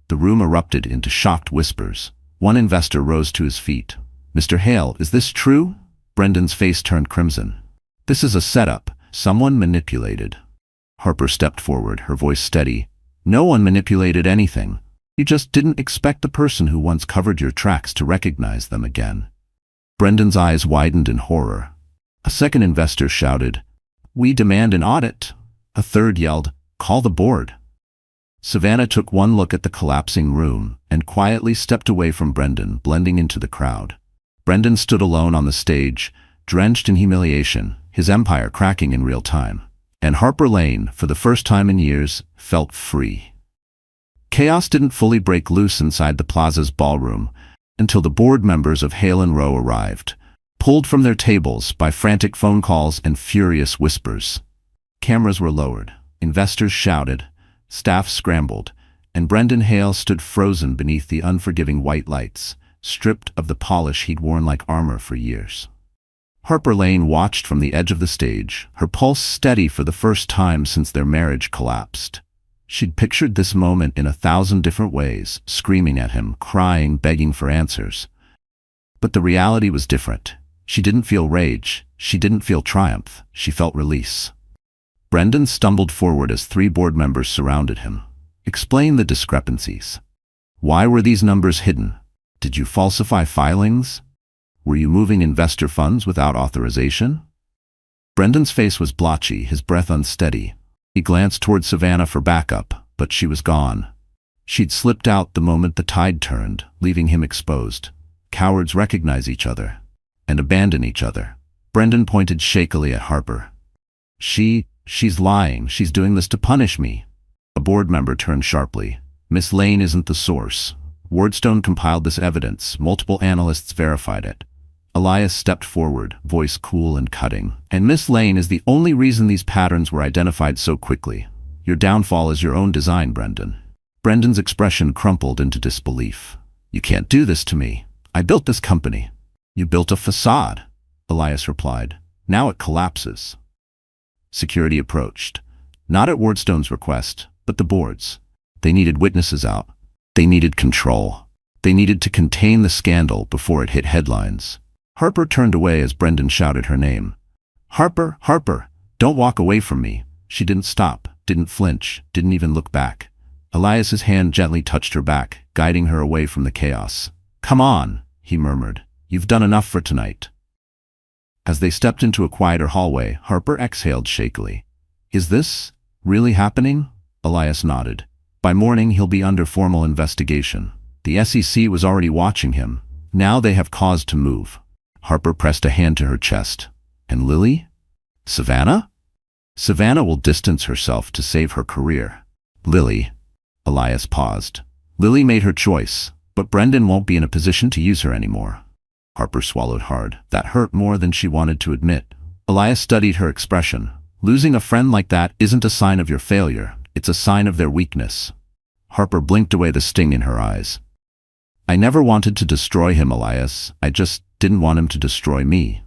The room erupted into shocked whispers. One investor rose to his feet. "Mr. Hale, is this true?" Brendan's face turned crimson. "This is a setup. Someone manipulated." Harper stepped forward, her voice steady. "No one manipulated anything. You just didn't expect the person who once covered your tracks to recognize them again." Brendan's eyes widened in horror. A second investor shouted, "We demand an audit." A third yelled, "Call the board." Savannah took one look at the collapsing room and quietly stepped away from Brendan, blending into the crowd. Brendan stood alone on the stage, drenched in humiliation, his empire cracking in real time. And Harper Lane, for the first time in years, felt free. Chaos didn't fully break loose inside the plaza's ballroom until the board members of Hale and Rowe arrived, pulled from their tables by frantic phone calls and furious whispers. Cameras were lowered, investors shouted, staff scrambled, and Brendan Hale stood frozen beneath the unforgiving white lights, stripped of the polish he'd worn like armor for years. Harper Lane watched from the edge of the stage, her pulse steady for the first time since their marriage collapsed. She'd pictured this moment in 1,000 different ways, screaming at him, crying, begging for answers. But the reality was different. She didn't feel rage, she didn't feel triumph, she felt release. Brendan stumbled forward as 3 board members surrounded him. "Explain the discrepancies. Why were these numbers hidden? Did you falsify filings? Were you moving investor funds without authorization?" Brendan's face was blotchy, his breath unsteady. He glanced toward Savannah for backup, but she was gone. She'd slipped out the moment the tide turned, leaving him exposed. Cowards recognize each other and abandon each other. Brendan pointed shakily at Harper. She's lying. She's doing this to punish me." A board member turned sharply. "Miss Lane isn't the source. Wardstone compiled this evidence. Multiple analysts verified it." Elias stepped forward, voice cool and cutting. "And Miss Lane is the only reason these patterns were identified so quickly. Your downfall is your own design, Brendan." Brendan's expression crumpled into disbelief. "You can't do this to me. I built this company." "You built a facade," Elias replied. "Now it collapses." Security approached. Not at Wardstone's request, but the board's. They needed witnesses out. They needed control. They needed to contain the scandal before it hit headlines. Harper turned away as Brendan shouted her name. "Harper, Harper, don't walk away from me." She didn't stop, didn't flinch, didn't even look back. Elias's hand gently touched her back, guiding her away from the chaos. "Come on," he murmured. "You've done enough for tonight." As they stepped into a quieter hallway, Harper exhaled shakily. "Is this Really happening? Aurelius nodded. By morning, he'll be under formal investigation. The SEC was already watching him. Now they have cause to move. Harper pressed a hand to her chest. And Lily? Savannah? Savannah will distance herself to save her career. Lily. Aurelius paused. Lily made her choice, but Brendan won't be in a position to use her anymore. Harper swallowed hard. That hurt more than she wanted to admit. Aurelius studied her expression. Losing a friend like that isn't a sign of your failure. It's a sign of their weakness. Harper blinked away the sting in her eyes. I never wanted to destroy him, Aurelius. I just didn't want him to destroy me.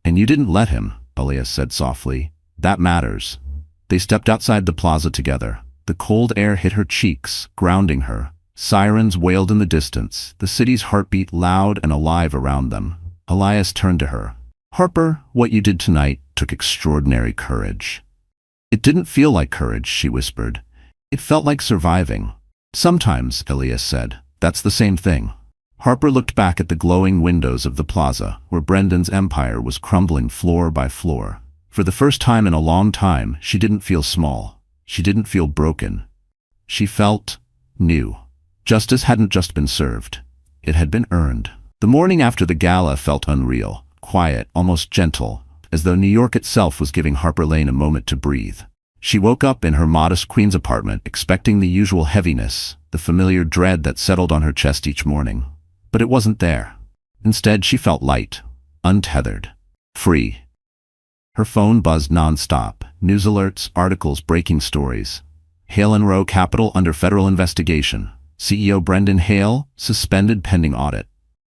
And you didn't let him, Aurelius said softly. That matters. They stepped outside the plaza together. The cold air hit her cheeks, grounding her. Sirens wailed in the distance, the city's heartbeat loud and alive around them. Aurelius turned to her. Harper, what you did tonight took extraordinary courage. It didn't feel like courage, she whispered. It felt like surviving. Sometimes, Aurelius said, that's the same thing. Harper looked back at the glowing windows of the plaza, where Brendan's empire was crumbling floor by floor. For the first time in a long time, she didn't feel small. She didn't feel broken. She felt new. Justice hadn't just been served. It had been earned. The morning after the gala felt unreal, quiet, almost gentle, as though New York itself was giving Harper Lane a moment to breathe. She woke up in her modest Queens apartment, expecting the usual heaviness, the familiar dread that settled on her chest each morning. But it wasn't there. Instead, she felt light, untethered, free. Her phone buzzed nonstop. News alerts, articles, breaking stories. Hale and Rowe Capital under federal investigation. CEO Brendan Hale suspended pending audit.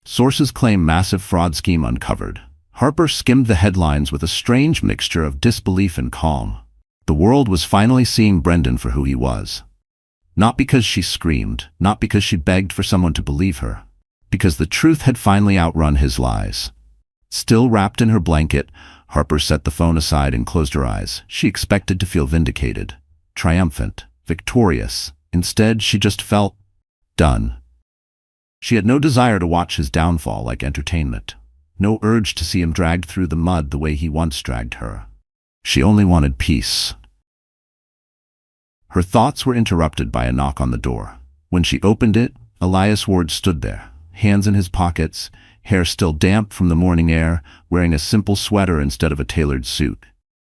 Sources claim massive fraud scheme uncovered. Harper skimmed the headlines with a strange mixture of disbelief and calm. The world was finally seeing Brendan for who he was. Not because she screamed, not because she begged for someone to believe her. Because the truth had finally outrun his lies. Still wrapped in her blanket, Harper set the phone aside and closed her eyes. She expected to feel vindicated, triumphant, victorious. Instead, she just felt done. She had no desire to watch his downfall like entertainment. No urge to see him dragged through the mud the way he once dragged her. She only wanted peace. Her thoughts were interrupted by a knock on the door. When she opened it, Aurelius Ward stood there, hands in his pockets, hair still damp from the morning air, wearing a simple sweater instead of a tailored suit.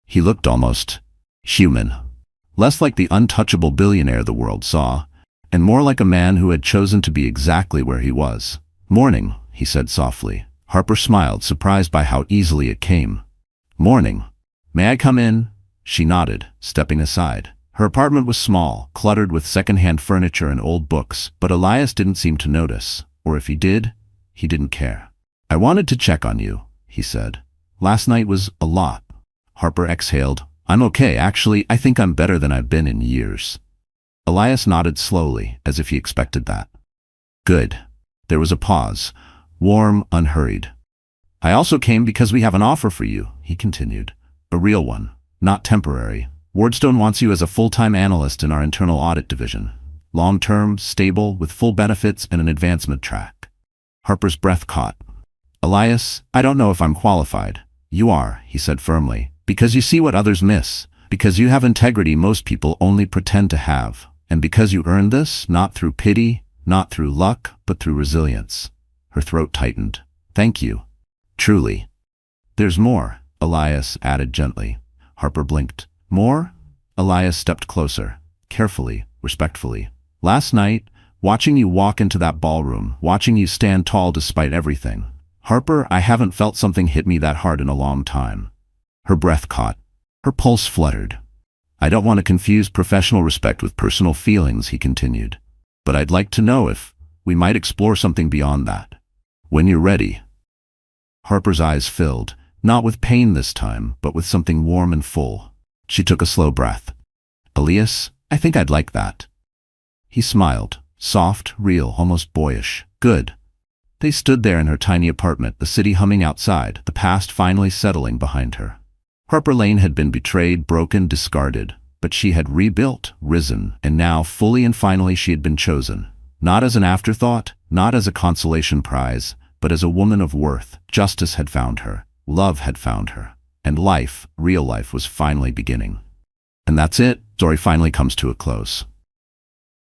He looked almost human, less like the untouchable billionaire the world saw, and more like a man who had chosen to be exactly where he was. Morning, he said softly. Harper smiled, surprised by how easily it came. Morning. May I come in? She nodded, stepping aside. Her apartment was small, cluttered with second-hand furniture and old books, but Aurelius didn't seem to notice, or if he did, he didn't care. I wanted to check on you, he said. Last night was a lot. Harper exhaled. I'm okay, actually. I think I'm better than I've been in years. Aurelius nodded slowly, as if he expected that. Good. There was a pause, warm, unhurried. I also came because we have an offer for you, he continued. A real one, not temporary. Wardstone wants you as a full-time analyst in our internal audit division. Long-term, stable, with full benefits and an advancement track. Harper's breath caught. Aurelius, I don't know if I'm qualified. You are, he said firmly, because you see what others miss, because you have integrity most people only pretend to have, and because you earned this, not through pity, not through luck, but through resilience. Her throat tightened. Thank you. Truly. There's more, Aurelius added gently. Harper blinked. More? Aurelius stepped closer, carefully, respectfully. Last night, watching you walk into that ballroom, watching you stand tall despite everything. Harper, I haven't felt something hit me that hard in a long time. Her breath caught. Her pulse fluttered. I don't want to confuse professional respect with personal feelings, he continued. But I'd like to know if we might explore something beyond that. When you're ready. Harper's eyes filled, not with pain this time, but with something warm and full. She took a slow breath. Aurelius, I think I'd like that. He smiled, soft, real, almost boyish. Good. They stood there in her tiny apartment, the city humming outside, the past finally settling behind her. Harper Lane had been betrayed, broken, discarded, but she had rebuilt, risen, and now, fully and finally, she had been chosen. Not as an afterthought, not as a consolation prize, but as a woman of worth. Justice had found her, love had found her, and life, real life, was finally beginning. And that's it. Story finally comes to a close.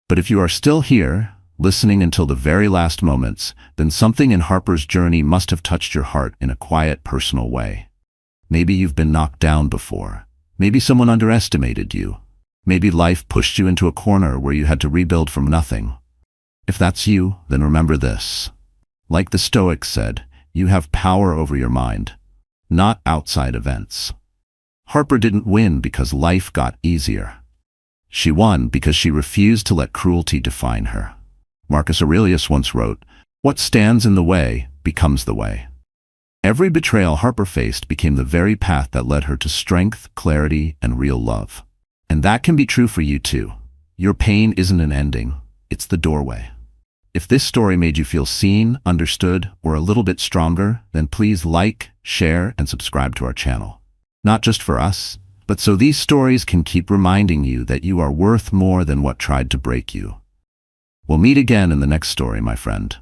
But if you are still here, listening until the very last moments, then something in Harper's journey must have touched your heart in a quiet, personal way. Maybe you've been knocked down before. Maybe someone underestimated you. Maybe life pushed you into a corner where you had to rebuild from nothing. If that's you, then remember this. Like the Stoics said, you have power over your mind, not outside events. Harper didn't win because life got easier. She won because she refused to let cruelty define her. Marcus Aurelius once wrote, "What stands in the way becomes the way." Every betrayal Harper faced became the very path that led her to strength, clarity, and real love. And that can be true for you too. Your pain isn't an ending, it's the doorway. If this story made you feel seen, understood, or a little bit stronger, then please like, share, and subscribe to our channel. Not just for us, but so these stories can keep reminding you that you are worth more than what tried to break you. We'll meet again in the next story, my friend.